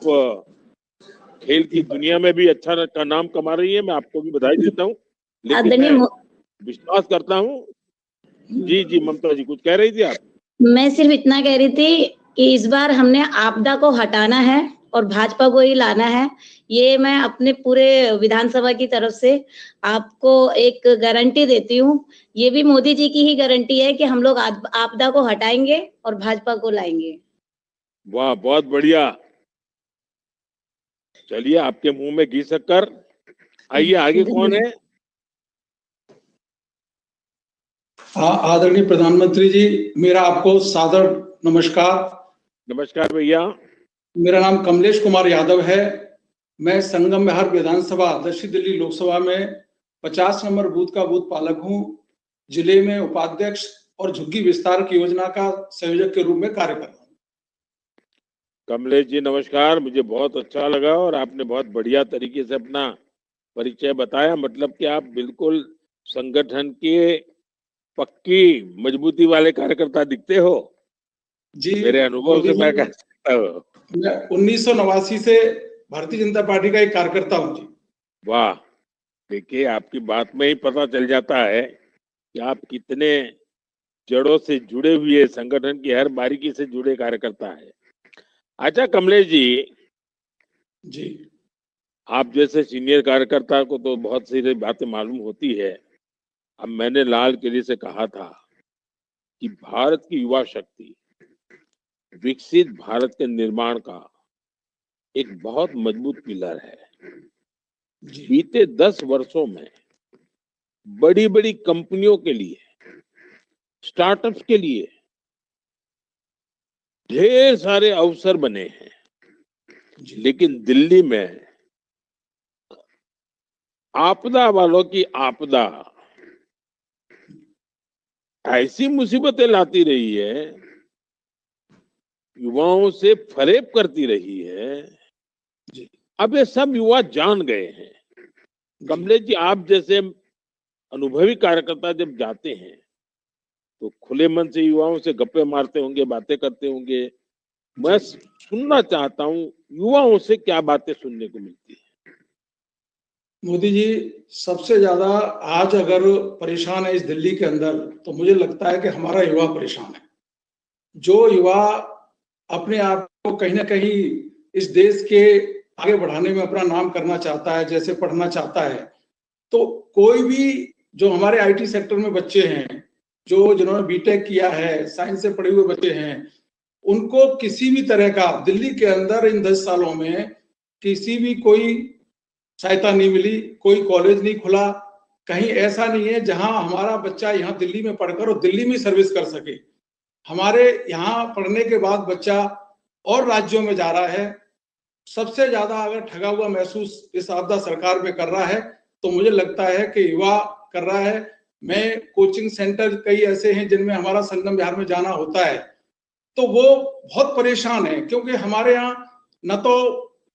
खेल की दुनिया में भी अच्छा का नाम कमा रही है, मैं आपको भी बधाई देता हूँ। लेकिन मैं विश्वास करता हूँ। जी जी ममता जी, कुछ कह रही थी आप? मैं सिर्फ इतना कह रही थी कि इस बार हमने आपदा को हटाना है और भाजपा को ही लाना है। ये मैं अपने पूरे विधानसभा की तरफ से आपको एक गारंटी देती हूँ। ये भी मोदी जी की ही गारंटी है कि हम लोग आपदा को हटाएंगे और भाजपा को लाएंगे। वाह, बहुत बढ़िया। चलिए, आपके मुंह में घी शक्कर। आइए, आगे कौन है? आदरणीय प्रधानमंत्री जी, मेरा आपको सादर नमस्कार। नमस्कार भैया। मेरा नाम कमलेश कुमार यादव है। मैं संगम विहार विधानसभा दक्षिण दिल्ली लोकसभा में 50 नंबर बूथ का बूथ पालक हूं। जिले में उपाध्यक्ष और झुग्गी विस्तार की योजना का संयोजक के रूप में कार्य कर रहा हूं। कमलेश जी नमस्कार, मुझे बहुत अच्छा लगा और आपने बहुत बढ़िया तरीके से अपना परिचय बताया। मतलब कि आप बिल्कुल संगठन के पक्की मजबूती वाले कार्यकर्ता दिखते हो जी। मेरे अनुभव से मैं कह सकता हूँ। मैं 1989 से भारतीय जनता पार्टी का एक कार्यकर्ता हूँ जी। वाह, देखिए आपकी बात में ही पता चल जाता है कि आप कितने जड़ों से जुड़े हुए संगठन की हर बारीकी से जुड़े कार्यकर्ता है। अच्छा कमलेश जी, आप जैसे सीनियर कार्यकर्ता को तो बहुत सी बातें मालूम होती है। अब मैंने लाल किले से कहा था कि भारत की युवा शक्ति विकसित भारत के निर्माण का एक बहुत मजबूत पिलर है। बीते 10 वर्षों में बड़ी बड़ी कंपनियों के लिए, स्टार्टअप्स के लिए ढेर सारे अवसर बने हैं, लेकिन दिल्ली में आपदा वालों की आपदा ऐसी मुसीबतें लाती रही है, युवाओं से फरेब करती रही है। अब ये सब युवा जान गए हैं। कमलेश जी, आप जैसे अनुभवी कार्यकर्ता जब जाते हैं तो खुले मन से युवाओं से गप्पे मारते होंगे, बातें करते होंगे। मैं सुनना चाहता हूँ युवाओं से क्या बातें सुनने को मिलती है? मोदी जी, सबसे ज्यादा आज अगर परेशान है इस दिल्ली के अंदर तो मुझे लगता है कि हमारा युवा परेशान है। जो युवा अपने आप को कहीं ना कहीं इस देश के आगे बढ़ाने में अपना नाम करना चाहता है, जैसे पढ़ना चाहता है, तो कोई भी जो हमारे आईटी सेक्टर में बच्चे हैं, जो जिन्होंने बीटेक किया है, साइंस से पढ़े हुए बच्चे हैं, उनको किसी भी तरह का दिल्ली के अंदर इन 10 सालों में किसी भी कोई सहायता नहीं मिली, कोई कॉलेज नहीं खुला, कहीं ऐसा नहीं है जहां हमारा बच्चा यहाँ दिल्ली में पढ़कर और दिल्ली में सर्विस कर सके। हमारे यहाँ पढ़ने के बाद बच्चा और राज्यों में जा रहा है। सबसे ज्यादा अगर ठगा हुआ महसूस इस आपदा सरकार में कर रहा है तो मुझे लगता है कि युवा कर रहा है। मैं कोचिंग सेंटर कई ऐसे हैं जिनमें हमारा संगम विहार में जाना होता है, तो वो बहुत परेशान है, क्योंकि हमारे यहाँ न तो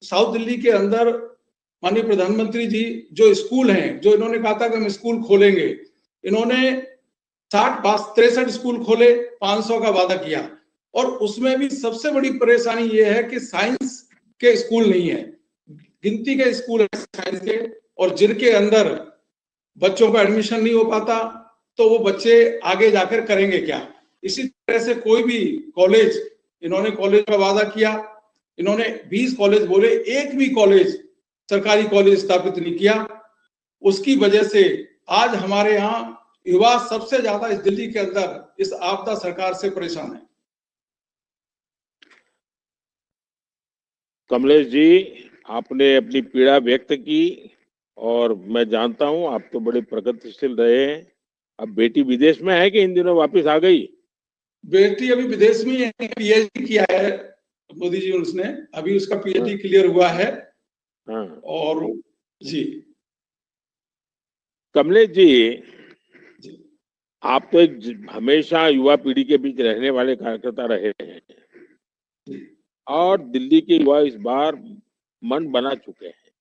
साउथ दिल्ली के अंदर माननीय प्रधानमंत्री जी जो स्कूल हैं, जो इन्होंने कहा था कि हम स्कूल खोलेंगे, इन्होंने 63 स्कूल खोले, 500 का वादा किया, और उसमें भी सबसे बड़ी परेशानी ये है कि साइंस के स्कूल नहीं है, गिनती के स्कूल है साइंस के, और जिनके अंदर बच्चों का एडमिशन नहीं हो पाता तो वो बच्चे आगे जाकर करेंगे क्या। इसी तरह से कोई भी कॉलेज, इन्होंने कॉलेज का वादा किया, इन्होंने 20 कॉलेज बोले, एक भी कॉलेज सरकारी कॉलेज स्थापित नहीं किया। उसकी वजह से आज हमारे यहाँ युवा सबसे ज्यादा इस दिल्ली के अंदर इस आपदा सरकार से परेशान है। कमलेश जी, आपने अपनी पीड़ा व्यक्त की और मैं जानता हूं आप तो बड़े प्रगतिशील रहे हैं। अब बेटी विदेश में है कि इन दिनों वापस आ गई? बेटी अभी विदेश में है, पीएचडी किया है मोदी जी, उसने अभी उसका पीएचडी क्लियर हुआ है। हाँ। और जी कमलेश जी, आप तो हमेशा युवा पीढ़ी के बीच रहने वाले कार्यकर्ता रहे हैं और दिल्ली के युवा इस बार मन बना चुके हैं।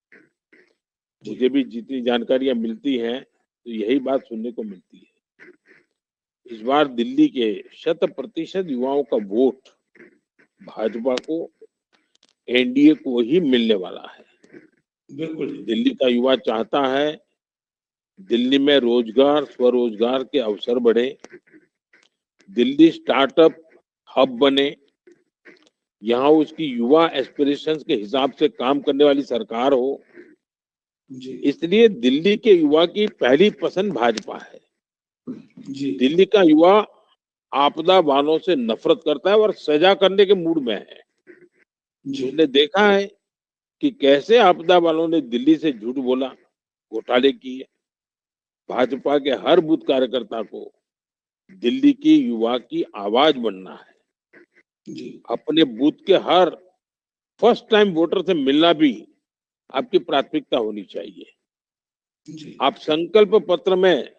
मुझे भी जितनी जानकारियां मिलती हैं तो यही बात सुनने को मिलती है। इस बार दिल्ली के 100% युवाओं का वोट भाजपा को, एनडीए को ही मिलने वाला है। बिल्कुल। दिल्ली का युवा चाहता है दिल्ली में रोजगार, स्वरोजगार के अवसर बढ़े, दिल्ली स्टार्टअप हब बने, यहाँ उसकी युवा एस्पिरेशंस के हिसाब से काम करने वाली सरकार हो। इसलिए दिल्ली के युवा की पहली पसंद भाजपा है। दिल्ली का युवा आपदा वालों से नफरत करता है और सजा करने के मूड में है। उसने देखा है कि कैसे आपदा वालों ने दिल्ली से झूठ बोला, घोटाले किए। भाजपा के हर बूथ कार्यकर्ता को दिल्ली की युवा की आवाज बनना है। अपने बूथ के हर फर्स्ट टाइम वोटर से मिलना भी आपकी प्राथमिकता होनी चाहिए। आप संकल्प पत्र में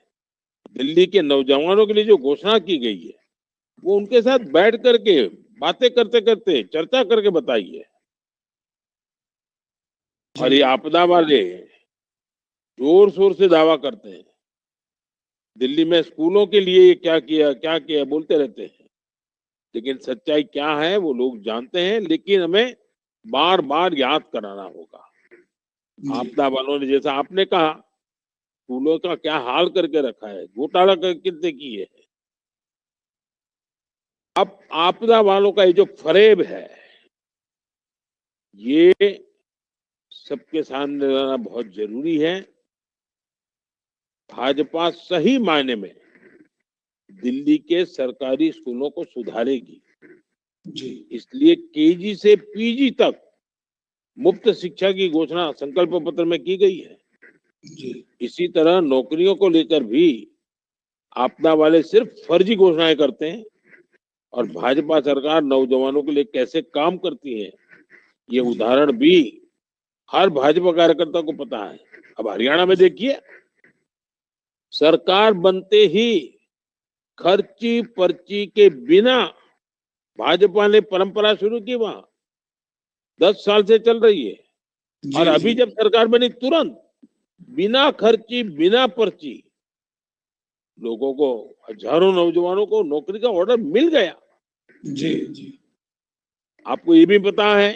दिल्ली के नौजवानों के लिए जो घोषणा की गई है वो उनके साथ बैठ करके बातें करते करते चर्चा करके बताइए। और ये आपदा वाले जोर शोर से दावा करते हैं दिल्ली में स्कूलों के लिए ये क्या किया बोलते रहते हैं, लेकिन सच्चाई क्या है वो लोग जानते हैं। लेकिन हमें बार बार याद कराना होगा। आपदा वालों ने, जैसा आपने कहा, स्कूलों का क्या हाल करके रखा है, घोटाला कितने किए है। अब आपदा वालों का ये जो फरेब है ये सबके सामने लाना बहुत जरूरी है। भाजपा सही मायने में दिल्ली के सरकारी स्कूलों को सुधारेगी। इसलिए केजी से पीजी तक मुफ्त शिक्षा की घोषणा संकल्प पत्र में की गई है। इसी तरह नौकरियों को लेकर भी आपदा वाले सिर्फ फर्जी घोषणाएं करते हैं और भाजपा सरकार नौजवानों के लिए कैसे काम करती है ये उदाहरण भी हर भाजपा कार्यकर्ता को पता है। अब हरियाणा में देखिए, सरकार बनते ही खर्ची पर्ची के बिना भाजपा ने परंपरा शुरू की, वहां 10 साल से चल रही है। और अभी जब सरकार बनी तुरंत बिना खर्ची बिना पर्ची लोगों को, हजारों नौजवानों को नौकरी का ऑर्डर मिल गया। जी। आपको ये भी पता है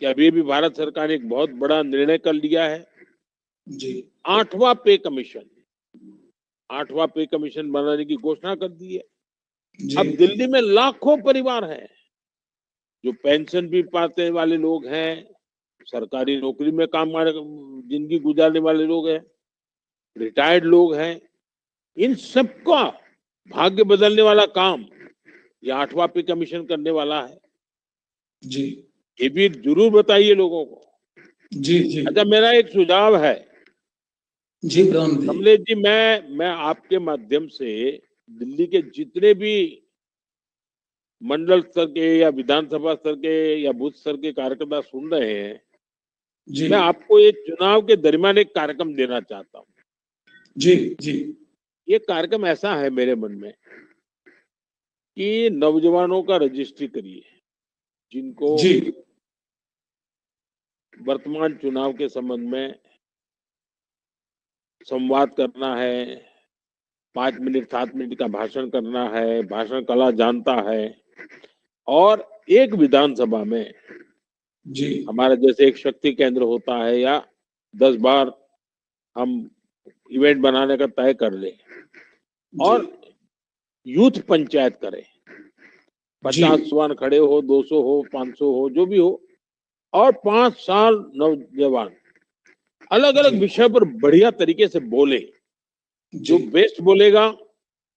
कि अभी भी भारत सरकार ने एक बहुत बड़ा निर्णय कर लिया है। 8वां पे कमीशन बनाने की घोषणा कर दी है। अब दिल्ली में लाखों परिवार हैं जो पेंशन भी पाते वाले लोग हैं, सरकारी नौकरी में काम जिंदगी गुजारने वाले लोग हैं, रिटायर्ड लोग हैं। इन सबका भाग्य बदलने वाला काम ये 8वां पे कमीशन करने वाला है। ये भी जरूर बताइए लोगों को। अच्छा, मेरा एक सुझाव है कमलेश जी, मैं आपके माध्यम से दिल्ली के जितने भी मंडल स्तर के या विधानसभा स्तर के या बूथ स्तर के कार्यकर्ता सुन रहे हैं, मैं आपको ये चुनाव के दरमियान एक कार्यक्रम देना चाहता हूँ। ये कार्यक्रम ऐसा है मेरे मन में कि नौजवानों का रजिस्ट्री करिए जिनको वर्तमान चुनाव के संबंध में संवाद करना है, 5 मिनट 7 मिनट का भाषण करना है, भाषण कला जानता है। और एक विधानसभा में हमारा जैसे एक शक्ति केंद्र होता है या 10 बार हम इवेंट बनाने का तय कर ले और यूथ पंचायत करें। 50 जवान खड़े हो, 200 हो, 500 हो, जो भी हो, और 5 साल नौजवान अलग अलग विषय पर बढ़िया तरीके से बोले। जो जी बेस्ट बोलेगा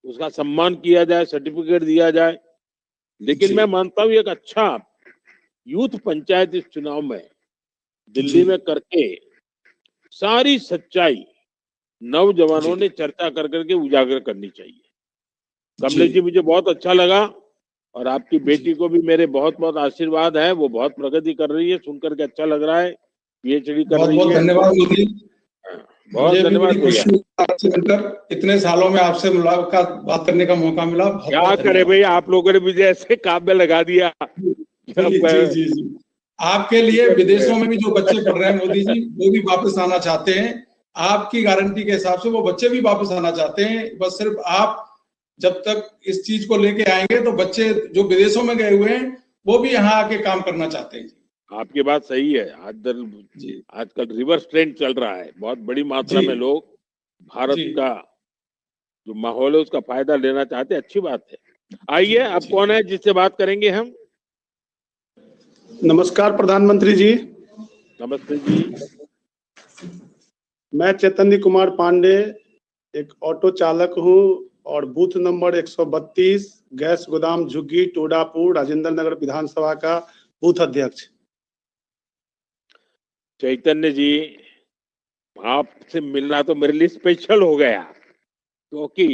उसका सम्मान किया जाए, सर्टिफिकेट दिया जाए। लेकिन जी मैं मानता हूँ एक अच्छा यूथ पंचायत इस चुनाव में दिल्ली जी में करके सारी सच्चाई नौजवानों जी ने चर्चा कर करके उजागर करनी चाहिए। जी कमलेश जी, मुझे बहुत अच्छा लगा और आपकी जी बेटी को भी मेरे बहुत बहुत आशीर्वाद है। वो बहुत प्रगति कर रही है, सुनकर के अच्छा लग रहा है। पीएचडी कर बहुत रही बहुत है। धन्यवाद मोदी। बहुत मुझे भी धन्यवाद बड़ी भैया। खुशी हुई आपसे मिलकर, इतने सालों में आपसे मुलाकात बात करने का मौका मिला। बहुत क्या बहुत करे धन्यवाद। भैया, आप लोगों ने मुझे ऐसे काम में लगा दिया कि जी अब जी जी जी आपके लिए विदेशों में भी जो बच्चे पढ़ रहे हैं मोदी जी, वो भी वापस आना चाहते हैं। आपकी गारंटी के हिसाब से वो बच्चे भी वापस आना चाहते हैं। बस सिर्फ आप जब तक इस चीज को लेके आएंगे तो बच्चे जो विदेशों में गए हुए हैं वो भी यहाँ आके काम करना चाहते हैं। आपकी बात सही है। जी आजकल रिवर्स ट्रेंड चल रहा है। बहुत बड़ी मात्रा जी में लोग भारत जी का जो माहौल है उसका फायदा लेना चाहते हैं। अच्छी बात है। आइए, अब जी कौन है जिससे बात करेंगे हम? नमस्कार प्रधानमंत्री जी। नमस्ते जी। मैं चैतन्य कुमार पांडे एक ऑटो चालक हूं और बूथ नंबर 132 गैस गोदाम झुग्गी टोडापुर राजेंद्र नगर विधानसभा का बूथ अध्यक्ष। चैतन्य जी, आपसे मिलना तो मेरे लिए स्पेशल हो गया, क्योंकि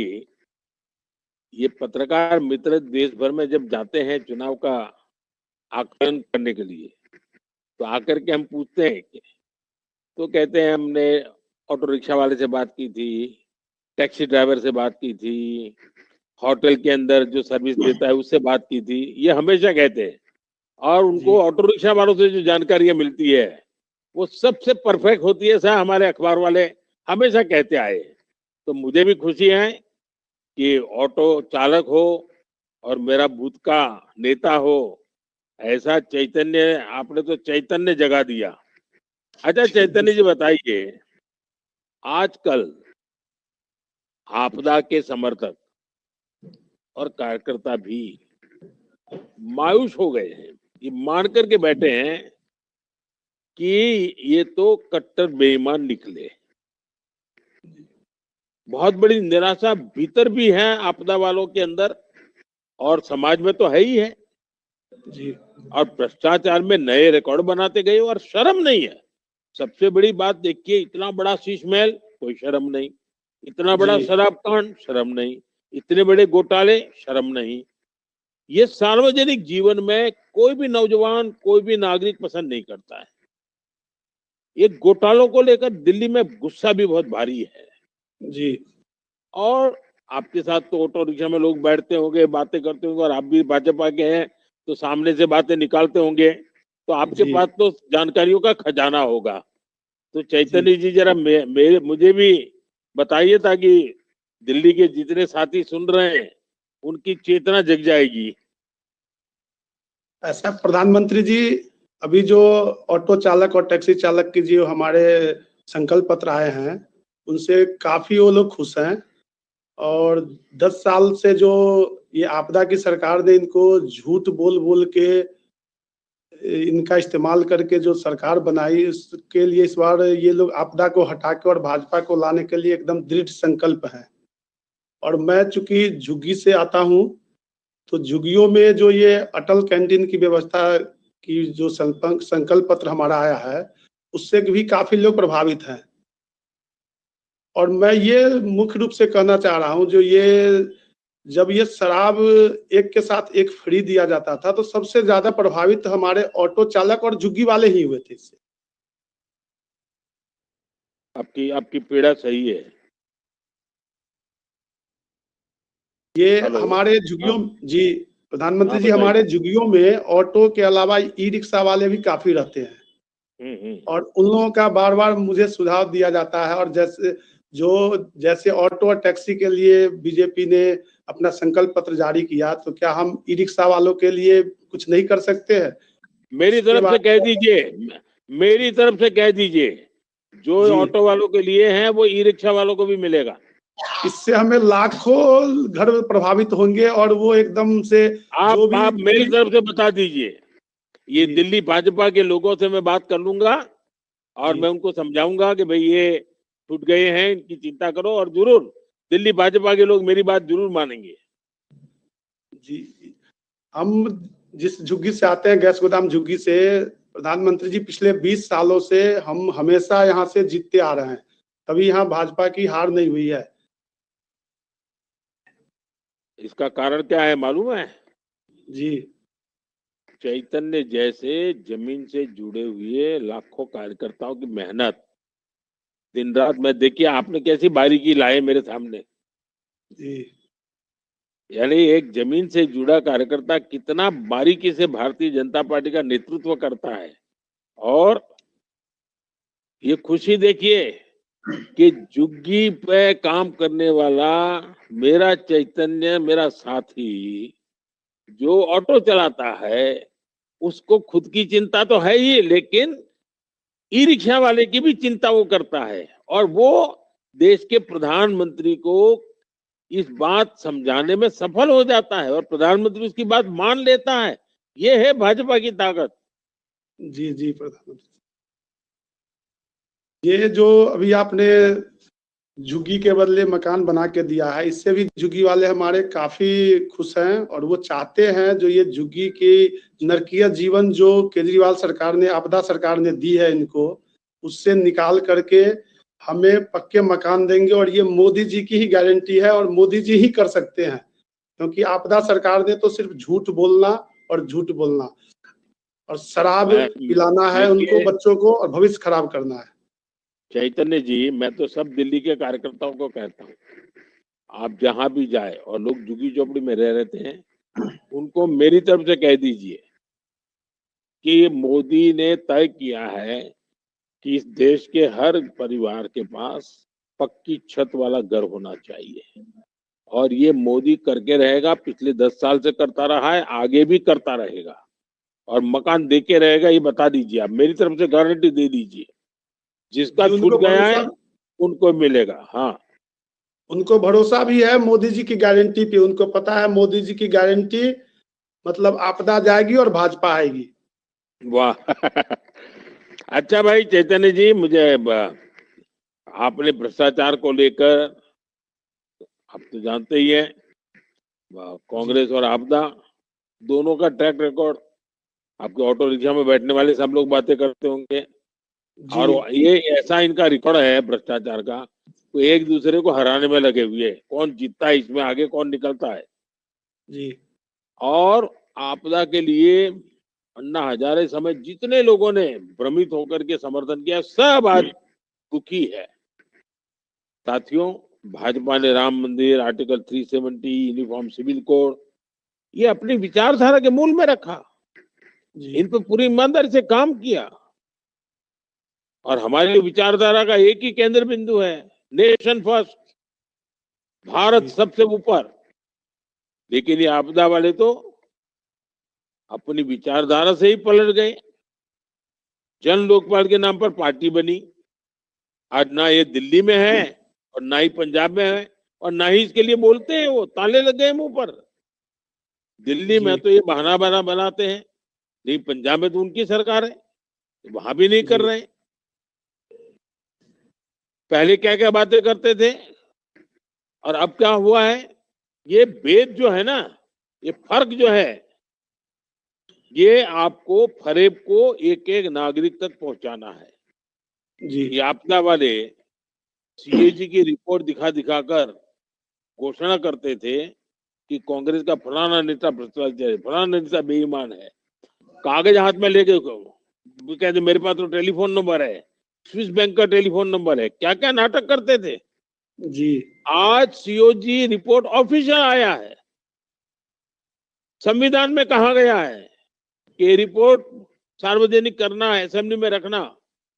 ये पत्रकार मित्र देश भर में जब जाते हैं चुनाव का आकलन करने के लिए, तो आकर के हम पूछते हैं तो कहते हैं हमने ऑटो रिक्शा वाले से बात की थी, टैक्सी ड्राइवर से बात की थी, होटल के अंदर जो सर्विस देता है उससे बात की थी। ये हमेशा कहते हैं और उनको ऑटो रिक्शा वालों से जो जानकारियां मिलती है वो सबसे परफेक्ट होती है। ऐसा हमारे अखबार वाले हमेशा कहते आए हैं। तो मुझे भी खुशी है कि ऑटो चालक हो और मेरा बूथ का नेता हो, ऐसा चैतन्य, आपने तो चैतन्य जगा दिया। अच्छा चैतन्य जी, बताइए, आजकल आपदा के समर्थक और कार्यकर्ता भी मायूस हो गए हैं। ये मान करके बैठे हैं कि ये तो कट्टर बेईमान निकले। बहुत बड़ी निराशा भीतर भी है आपदा वालों के अंदर और समाज में तो है ही है। जी और भ्रष्टाचार में नए रिकॉर्ड बनाते गए और शर्म नहीं है। सबसे बड़ी बात देखिए, इतना बड़ा शीश महल, कोई शर्म नहीं। इतना बड़ा जी शराब कांड, शर्म नहीं। इतने बड़े घोटाले, शर्म नहीं। ये सार्वजनिक जीवन में कोई भी नौजवान, कोई भी नागरिक पसंद नहीं करता है। ये घोटालों को लेकर दिल्ली में गुस्सा भी बहुत भारी है। जी और आपके साथ तो ऑटो रिक्शा में लोग बैठते होंगे, बातें करते होंगे, और आप भी भाजपा के हैं तो सामने से बातें निकालते होंगे, तो आपके जी पास तो जानकारियों का खजाना होगा। तो जी चैतन्य जी, जरा मुझे भी बताइए, ताकि दिल्ली के जितने साथी सुन रहे हैं उनकी चेतना जग जाएगी। ऐसा प्रधानमंत्री जी, अभी जो ऑटो चालक और टैक्सी चालक की जो हमारे संकल्प पत्र आए हैं उनसे काफी वो लोग खुश हैं। और 10 साल से जो ये आपदा की सरकार ने इनको झूठ बोल बोल के इनका इस्तेमाल करके जो सरकार बनाई, उसके लिए इस बार ये लोग आपदा को हटा के और भाजपा को लाने के लिए एकदम दृढ़ संकल्प है। और मैं चूंकि झुग्गी से आता हूँ, तो झुग्गियों में जो ये अटल कैंटीन की व्यवस्था की जो संकल्प पत्र हमारा आया है, उससे भी काफी लोग प्रभावित हैं। और मैं ये मुख्य रूप से कहना चाह रहा हूँ, जो ये जब ये शराब एक के साथ एक फ्री दिया जाता था, तो सबसे ज्यादा प्रभावित हमारे ऑटो चालक और झुग्गी वाले ही हुए थे इससे। आपकी पीड़ा सही है। ये हेलो। हमारे झुग्गियों, हाँ जी प्रधानमंत्री हाँ, जी, हमारे बताइए। झुग्गियों में ऑटो के अलावा ई रिक्शा वाले भी काफी रहते हैं। हम्म। और उन लोगों का बार बार मुझे सुझाव दिया जाता है। और जैसे ऑटो और टैक्सी के लिए बीजेपी ने अपना संकल्प पत्र जारी किया, तो क्या हम ई रिक्शा वालों के लिए कुछ नहीं कर सकते हैं? मेरी इसके तरफ से बाद कह दीजिए, मेरी तरफ से कह दीजिए, जो जी, ऑटो वालों के लिए है वो ई रिक्शा वालों को भी मिलेगा। इससे हमें लाखों घर प्रभावित होंगे और वो एकदम से जो भी आप मेरी तरफ से बता दीजिए। ये जी दिल्ली भाजपा के लोगों से मैं बात कर लूंगा और जी मैं उनको समझाऊंगा कि भाई ये छूट गए हैं, इनकी चिंता करो। और जरूर दिल्ली भाजपा के लोग मेरी बात जरूर मानेंगे। जी, हम जिस झुग्गी से आते हैं, गैस गोदाम झुग्गी से, प्रधानमंत्री जी पिछले 20 सालों से हम हमेशा यहाँ से जीतते आ रहे हैं, कभी यहाँ भाजपा की हार नहीं हुई है। इसका कारण क्या है मालूम है? जी चैतन्य जैसे जमीन से जुड़े हुए लाखों कार्यकर्ताओं की मेहनत, दिन रात में देखिए आपने कैसी बारीकी लाए मेरे सामने। जी यानी एक जमीन से जुड़ा कार्यकर्ता कितना बारीकी से भारतीय जनता पार्टी का नेतृत्व करता है। और ये खुशी देखिए कि झुग्गी पे काम करने वाला मेरा चैतन्य, मेरा साथी जो ऑटो चलाता है, उसको खुद की चिंता तो है ही, लेकिन ई रिक्शा वाले की भी चिंता वो करता है। और वो देश के प्रधानमंत्री को इस बात समझाने में सफल हो जाता है और प्रधानमंत्री उसकी बात मान लेता है। ये है भाजपा की ताकत। जी जी प्रधानमंत्री, ये जो अभी आपने झुग्गी के बदले मकान बना के दिया है, इससे भी झुग्गी वाले हमारे काफी खुश हैं और वो चाहते हैं जो ये झुग्गी की नरकीय जीवन जो केजरीवाल सरकार ने, आपदा सरकार ने दी है इनको, उससे निकाल करके हमें पक्के मकान देंगे। और ये मोदी जी की ही गारंटी है और मोदी जी ही कर सकते हैं, क्योंकि आपदा सरकार ने तो सिर्फ झूठ बोलना और झूठ बोलना और शराब पिलाना है उनको, बच्चों को, और भविष्य खराब करना है। चैतन्य जी, मैं तो सब दिल्ली के कार्यकर्ताओं को कहता हूँ, आप जहां भी जाए और लोग झुग्गी झोपड़ी में रह रहते हैं, उनको मेरी तरफ से कह दीजिए कि मोदी ने तय किया है कि इस देश के हर परिवार के पास पक्की छत वाला घर होना चाहिए। और ये मोदी करके रहेगा, पिछले 10 साल से करता रहा है, आगे भी करता रहेगा और मकान दे के रहेगा। ये बता दीजिए, आप मेरी तरफ से गारंटी दे दीजिए, जिसका छूट गया है उनको मिलेगा। हाँ, उनको भरोसा भी है मोदी जी की गारंटी पे, उनको पता है मोदी जी की गारंटी मतलब आपदा जाएगी और भाजपा आएगी। वाह अच्छा भाई चैतन्य जी, मुझे आपने भ्रष्टाचार को लेकर, आप तो जानते ही हैं, कांग्रेस और आपदा दोनों का ट्रैक रिकॉर्ड, आपके ऑटो रिक्शा में बैठने वाले सब लोग बातें करते होंगे। और ये ऐसा इनका रिकॉर्ड है भ्रष्टाचार का, तो एक दूसरे को हराने में लगे हुए, कौन जीतता है इसमें आगे कौन निकलता है जी। और आपदा के लिए अन्ना हजारे समय जितने लोगों ने भ्रमित होकर के समर्थन किया, सब आज दुखी है। साथियों, भाजपा ने राम मंदिर, आर्टिकल 370, यूनिफॉर्म सिविल कोड, ये अपनी विचारधारा के मूल में रखा, इन पर पूरी ईमानदारी से काम किया। और हमारी विचारधारा का एक ही केंद्र बिंदु है, नेशन फर्स्ट, भारत सबसे ऊपर। लेकिन ये आपदा वाले तो अपनी विचारधारा से ही पलट गए। जन लोकपाल के नाम पर पार्टी बनी, आज ना ये दिल्ली में है और ना ही पंजाब में है और ना ही इसके लिए बोलते हैं, वो ताले लग गए मुंह पर। दिल्ली में तो ये बहाना बनाते हैं, नहीं पंजाब में तो उनकी सरकार है, वहां भी नहीं कर रहे। पहले क्या क्या बातें करते थे और अब क्या हुआ है, ये भेद जो है ना, ये फर्क जो है, ये आपको फरेब को एक एक नागरिक तक पहुंचाना है जी। ये आपदा वाले सीएजी की रिपोर्ट दिखा दिखाकर घोषणा करते थे कि कांग्रेस का फलाना नेता भ्रष्टाचारी, फलाना नेता बेईमान है, कागज हाथ में लेके कहते मेरे पास तो टेलीफोन नंबर है, स्विस बैंक का टेलीफोन नंबर है, क्या क्या नाटक करते थे जी। आज सीओजी रिपोर्ट ऑफिशियल आया है, संविधान में कहा गया है कि रिपोर्ट सार्वजनिक करना है, असेंबली में रखना,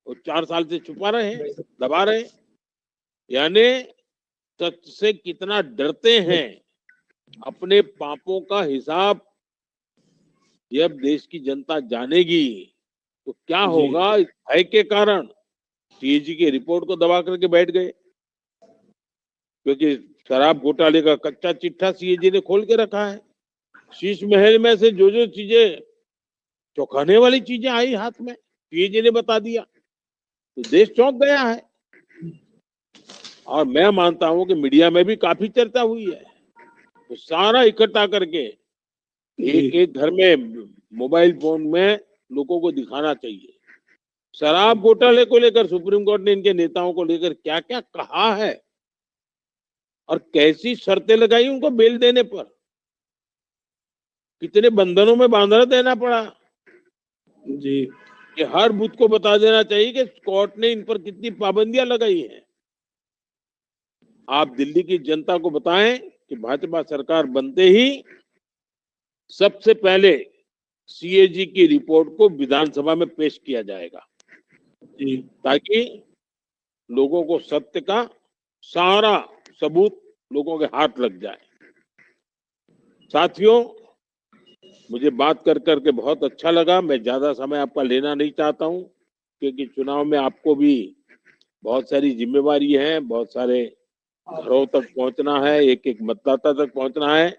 वो 4 साल से छुपा रहे हैं, दबा रहे हैं। यानी सच से कितना डरते हैं। अपने पापों का हिसाब जब देश की जनता जानेगी तो क्या होगा, इस भय के कारण सीएजी की रिपोर्ट को दबा करके बैठ गए, क्योंकि शराब घोटाले का कच्चा चिट्ठा सीएजी ने खोल के रखा है। शीश महल में से जो जो चीजें, चौंकाने वाली चीजें आई हाथ में, सीएजी ने बता दिया, तो देश चौंक गया है। और मैं मानता हूं कि मीडिया में भी काफी चर्चा हुई है, तो सारा इकट्ठा करके एक एक घर में मोबाइल फोन में लोगों को दिखाना चाहिए। शराब घोटाले को लेकर सुप्रीम कोर्ट ने इनके नेताओं को लेकर क्या क्या कहा है और कैसी शर्तें लगाई उनको बेल देने पर, कितने बंधनों में बांधना देना पड़ा जी। ये हर बूथ को बता देना चाहिए कि कोर्ट ने इन पर कितनी पाबंदियां लगाई हैं। आप दिल्ली की जनता को बताएं कि भाजपा सरकार बनते ही सबसे पहले सीएजी की रिपोर्ट को विधानसभा में पेश किया जाएगा जी। ताकि लोगों को सत्य का सारा सबूत लोगों के हाथ लग जाए। साथियों, मुझे बात कर करके बहुत अच्छा लगा। मैं ज्यादा समय आपका लेना नहीं चाहता हूं क्योंकि चुनाव में आपको भी बहुत सारी जिम्मेवारी है, बहुत सारे घरों तक पहुंचना है, एक एक मतदाता तक पहुंचना है।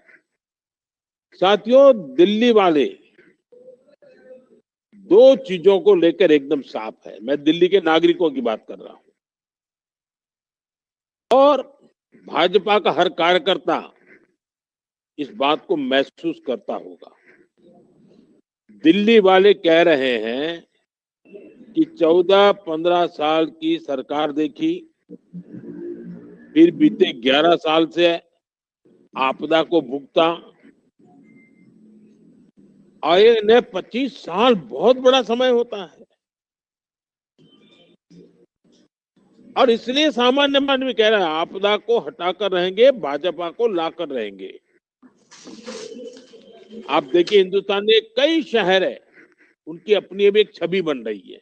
साथियों, दिल्ली वाले दो चीजों को लेकर एकदम साफ है। मैं दिल्ली के नागरिकों की बात कर रहा हूं और भाजपा का हर कार्यकर्ता इस बात को महसूस करता होगा। दिल्ली वाले कह रहे हैं कि 14-15 साल की सरकार देखी, फिर बीते 11 साल से आपदा को भुगता, आए ने 25 साल बहुत बड़ा समय होता है और इसलिए सामान्य मानवी कह रहा है आपदा को हटाकर रहेंगे, भाजपा को लाकर रहेंगे। आप देखिए, हिंदुस्तान में कई शहर है, उनकी अपनी अब एक छवि बन रही है,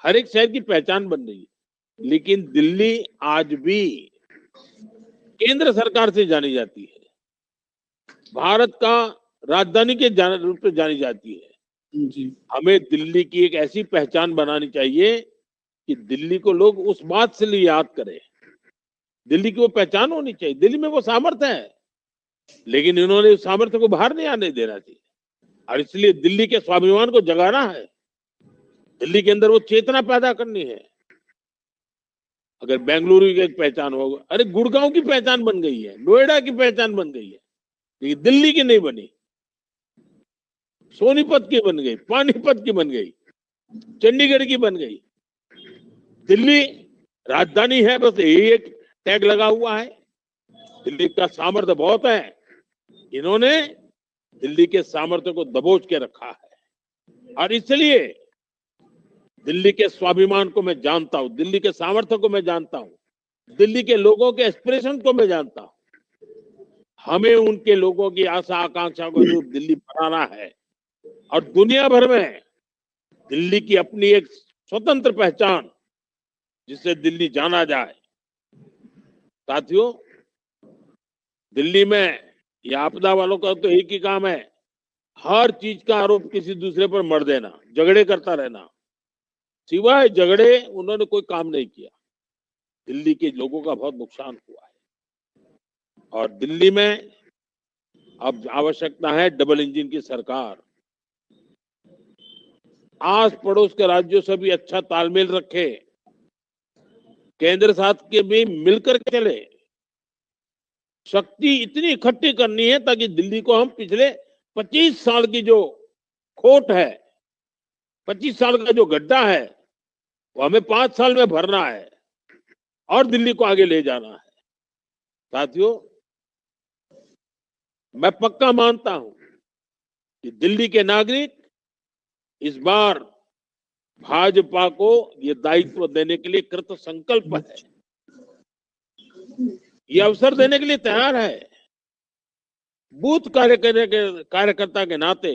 हर एक शहर की पहचान बन रही है, लेकिन दिल्ली आज भी केंद्र सरकार से जानी जाती है, भारत का राजधानी के रूप में जानी जाती है। जी। हमें दिल्ली की एक ऐसी पहचान बनानी चाहिए कि दिल्ली को लोग उस बात से लिए याद करें। दिल्ली की वो पहचान होनी चाहिए, दिल्ली में वो सामर्थ्य है, लेकिन इन्होंने उस सामर्थ्य को बाहर नहीं आने देना चाहिए और इसलिए दिल्ली के स्वाभिमान को जगाना है, दिल्ली के अंदर वो चेतना पैदा करनी है। अगर बेंगलुरु की एक पहचान होगा, अरे गुड़गांव की पहचान बन गई है, नोएडा की पहचान बन गई है, लेकिन दिल्ली की नहीं बनी। सोनीपत की बन गई, पानीपत की बन गई, चंडीगढ़ की बन गई। दिल्ली राजधानी है, बस यही एक टैग लगा हुआ है। दिल्ली का सामर्थ्य बहुत है, इन्होंने दिल्ली के सामर्थ्य को दबोच के रखा है और इसलिए दिल्ली के स्वाभिमान को मैं जानता हूं, दिल्ली के सामर्थ्य को मैं जानता हूं, दिल्ली के लोगों के एक्सप्रेशन को मैं जानता हूं। हमें उनके लोगों की आशा आकांक्षा को जो दिल्ली बनाना है और दुनिया भर में दिल्ली की अपनी एक स्वतंत्र पहचान जिससे दिल्ली जाना जाए। साथियों, दिल्ली में ये आपदा वालों का तो एक ही काम है, हर चीज का आरोप किसी दूसरे पर मर देना, झगड़े करता रहना, सिवाय झगड़े उन्होंने कोई काम नहीं किया। दिल्ली के लोगों का बहुत नुकसान हुआ है और दिल्ली में अब आवश्यकता है डबल इंजन की सरकार। आस पड़ोस के राज्यों से भी अच्छा तालमेल रखे, केंद्र साथ के भी मिलकर चले, शक्ति इतनी इकट्ठी करनी है ताकि दिल्ली को हम पिछले 25 साल की जो खोट है, 25 साल का जो गड्ढा है, वो हमें 5 साल में भरना है और दिल्ली को आगे ले जाना है। साथियों, मैं पक्का मानता हूं कि दिल्ली के नागरिक इस बार भाजपा को ये दायित्व देने के लिए कृत संकल्प है, ये अवसर देने के लिए तैयार है। बूथ कार्यकर्ता के नाते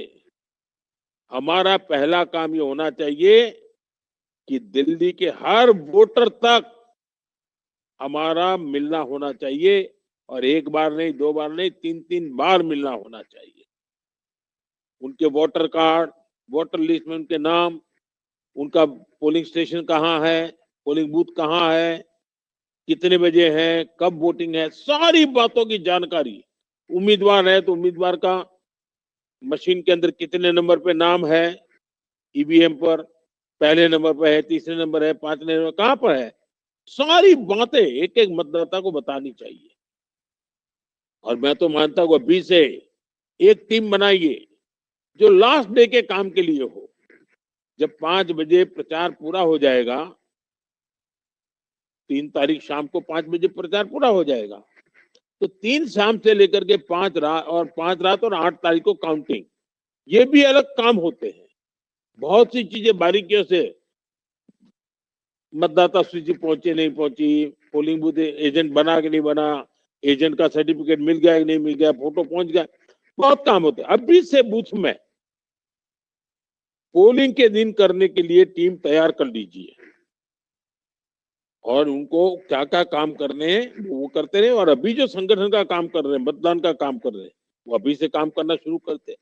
हमारा पहला काम ये होना चाहिए कि दिल्ली के हर वोटर तक हमारा मिलना होना चाहिए और एक बार नहीं, 2 बार नहीं, 3-3 बार मिलना होना चाहिए। उनके वोटर कार्ड, वोटर लिस्ट में उनके नाम, उनका पोलिंग स्टेशन कहाँ है, पोलिंग बूथ कहाँ है, कितने बजे है, कब वोटिंग है, सारी बातों की जानकारी। उम्मीदवार है तो उम्मीदवार का मशीन के अंदर कितने नंबर पे नाम है, ईवीएम पर पहले नंबर पर है, तीसरे नंबर है, 5वें नंबर कहाँ पर है, सारी बातें एक एक मतदाता को बतानी चाहिए। और मैं तो मानता हूं अभी से एक टीम बनाइए जो लास्ट डे के काम के लिए हो। जब 5 बजे प्रचार पूरा हो जाएगा, 3 तारीख शाम को 5 बजे प्रचार पूरा हो जाएगा, तो 3 शाम से लेकर के 5 रात और 8 तारीख को काउंटिंग, ये भी अलग काम होते हैं। बहुत सी चीजें बारीकियों से, मतदाता सूची पहुंचे नहीं पहुंची, पोलिंग बूथ एजेंट बना कि नहीं बना, एजेंट का सर्टिफिकेट मिल गया कि नहीं मिल गया, फोटो पहुंच गया, बहुत काम होते हैं। अभी से बूथ में पोलिंग के दिन करने के लिए टीम तैयार कर लीजिए और उनको क्या क्या काम करने हैं वो करते रहे। और अभी जो संगठन का काम कर रहे हैं, मतदान का काम कर रहे हैं, वो अभी से काम करना शुरू करते हैं।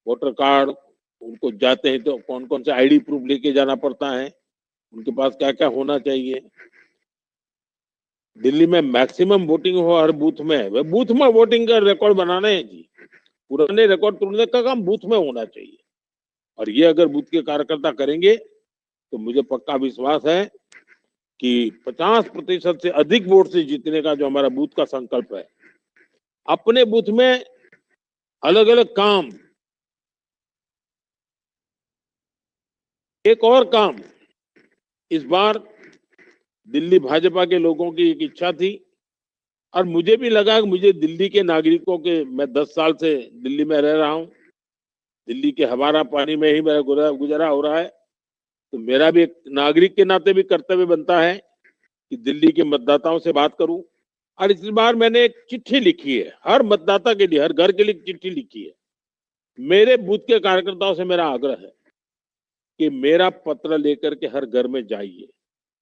वोटर कार्ड उनको जाते हैं तो कौन कौन से आईडी प्रूफ लेके जाना पड़ता है, उनके पास क्या क्या होना चाहिए। दिल्ली में मैक्सिमम वोटिंग हो हर बूथ में, वह बूथ में वोटिंग का रिकॉर्ड बनाना है जी। पुराने रिकॉर्ड तोड़ने का काम बूथ में होना चाहिए। और ये अगर बूथ के कार्यकर्ता करेंगे तो मुझे पक्का विश्वास है कि 50% से अधिक वोट से जीतने का जो हमारा बूथ का संकल्प है। अपने बूथ में अलग अलग काम, एक और काम, इस बार दिल्ली भाजपा के लोगों की एक इच्छा थी और मुझे भी लगा कि मुझे दिल्ली के नागरिकों के, मैं 10 साल से दिल्ली में रह रहा हूं, दिल्ली के हवाला पानी में ही मेरा गुजारा हो रहा है, तो मेरा भी एक नागरिक के नाते भी कर्तव्य बनता है कि दिल्ली के मतदाताओं से बात करूं। और इस बार मैंने एक चिट्ठी लिखी है हर मतदाता के लिए, हर घर के लिए चिट्ठी लिखी है। मेरे बूथ के कार्यकर्ताओं से मेरा आग्रह है कि मेरा पत्र लेकर के हर घर में जाइए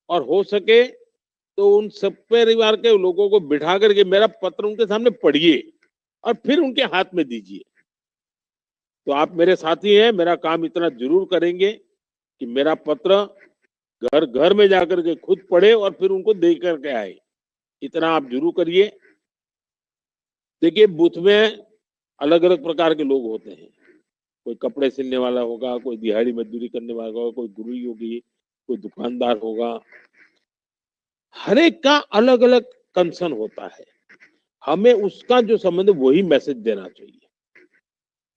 और हो सके तो उन सब परिवार के लोगों को बिठा करके मेरा पत्र उनके सामने पढ़िए और फिर उनके हाथ में दीजिए। तो आप मेरे साथी हैं, मेरा काम इतना जरूर करेंगे कि मेरा पत्र घर घर में जाकर के खुद पढ़े और फिर उनको दे करके आए। इतना आप जरूर करिए। देखिए, बूथ में अलग अलग प्रकार के लोग होते हैं। कोई कपड़े सिलने वाला होगा, कोई दिहाड़ी मजदूरी करने वाला होगा, कोई गुरुई होगी, कोई दुकानदार होगा। हर एक का अलग अलग कंसर्न होता है। हमें उसका जो संबंध वही मैसेज देना चाहिए।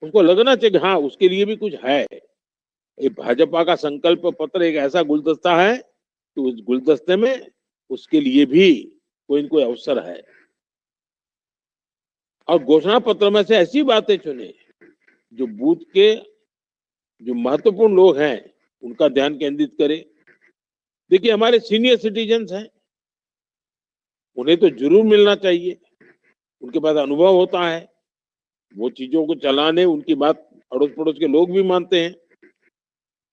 उसको लगना चाहिए हाँ उसके लिए भी कुछ है। ये भाजपा का संकल्प पत्र एक ऐसा गुलदस्ता है कि उस गुलदस्ते में उसके लिए भी कोई न कोई अवसर है। और घोषणा पत्र में से ऐसी बातें चुने जो बूथ के जो महत्वपूर्ण लोग हैं उनका ध्यान केंद्रित करे। देखिए, हमारे सीनियर सिटीजन्स हैं, उन्हें तो जरूर मिलना चाहिए, उनके पास अनुभव होता है, वो चीजों को चलाने, उनकी बात अड़ोस पड़ोस के लोग भी मानते हैं।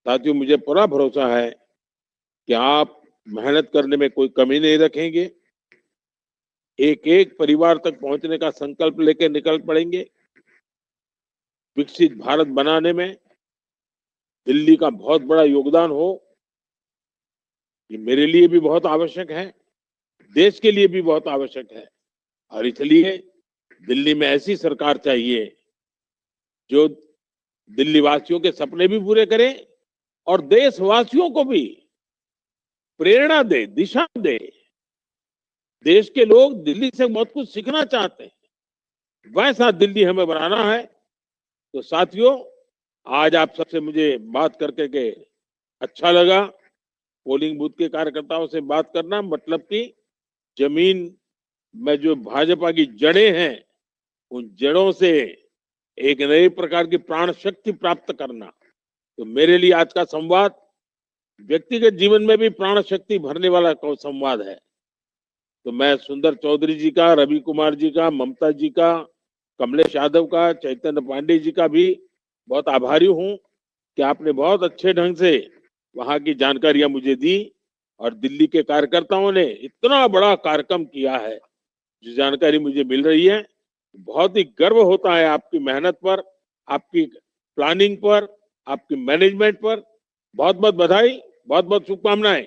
साथियों, मुझे पूरा भरोसा है कि आप मेहनत करने में कोई कमी नहीं रखेंगे, एक एक परिवार तक पहुंचने का संकल्प लेकर निकल पड़ेंगे। विकसित भारत बनाने में दिल्ली का बहुत बड़ा योगदान हो, ये मेरे लिए भी बहुत आवश्यक है, देश के लिए भी बहुत आवश्यक है। और इसलिए दिल्ली में ऐसी सरकार चाहिए जो दिल्ली वासियों के सपने भी पूरे करे और देशवासियों को भी प्रेरणा दे, दिशा दे। देश के लोग दिल्ली से बहुत कुछ सीखना चाहते हैं, वैसा दिल्ली हमें बनाना है। तो साथियों, आज आप सबसे मुझे बात करके के अच्छा लगा। पोलिंग बूथ के कार्यकर्ताओं से बात करना मतलब कि जमीन में जो भाजपा की जड़ें हैं, उन जड़ों से एक नए प्रकार की प्राण शक्ति प्राप्त करना। तो मेरे लिए आज का संवाद व्यक्तिगत जीवन में भी प्राण शक्ति भरने वाला संवाद है। तो मैं सुंदर चौधरी जी का, रवि कुमार जी का, ममता जी का, कमलेश यादव का, चैतन्य पांडे जी का भी बहुत आभारी हूं कि आपने बहुत अच्छे ढंग से वहां की जानकारियां मुझे दी और दिल्ली के कार्यकर्ताओं ने इतना बड़ा कार्यक्रम किया है। जो जानकारी मुझे मिल रही है, बहुत ही गर्व होता है आपकी मेहनत पर, आपकी प्लानिंग पर, आपकी मैनेजमेंट पर। बहुत बहुत बधाई, बहुत बहुत शुभकामनाएं।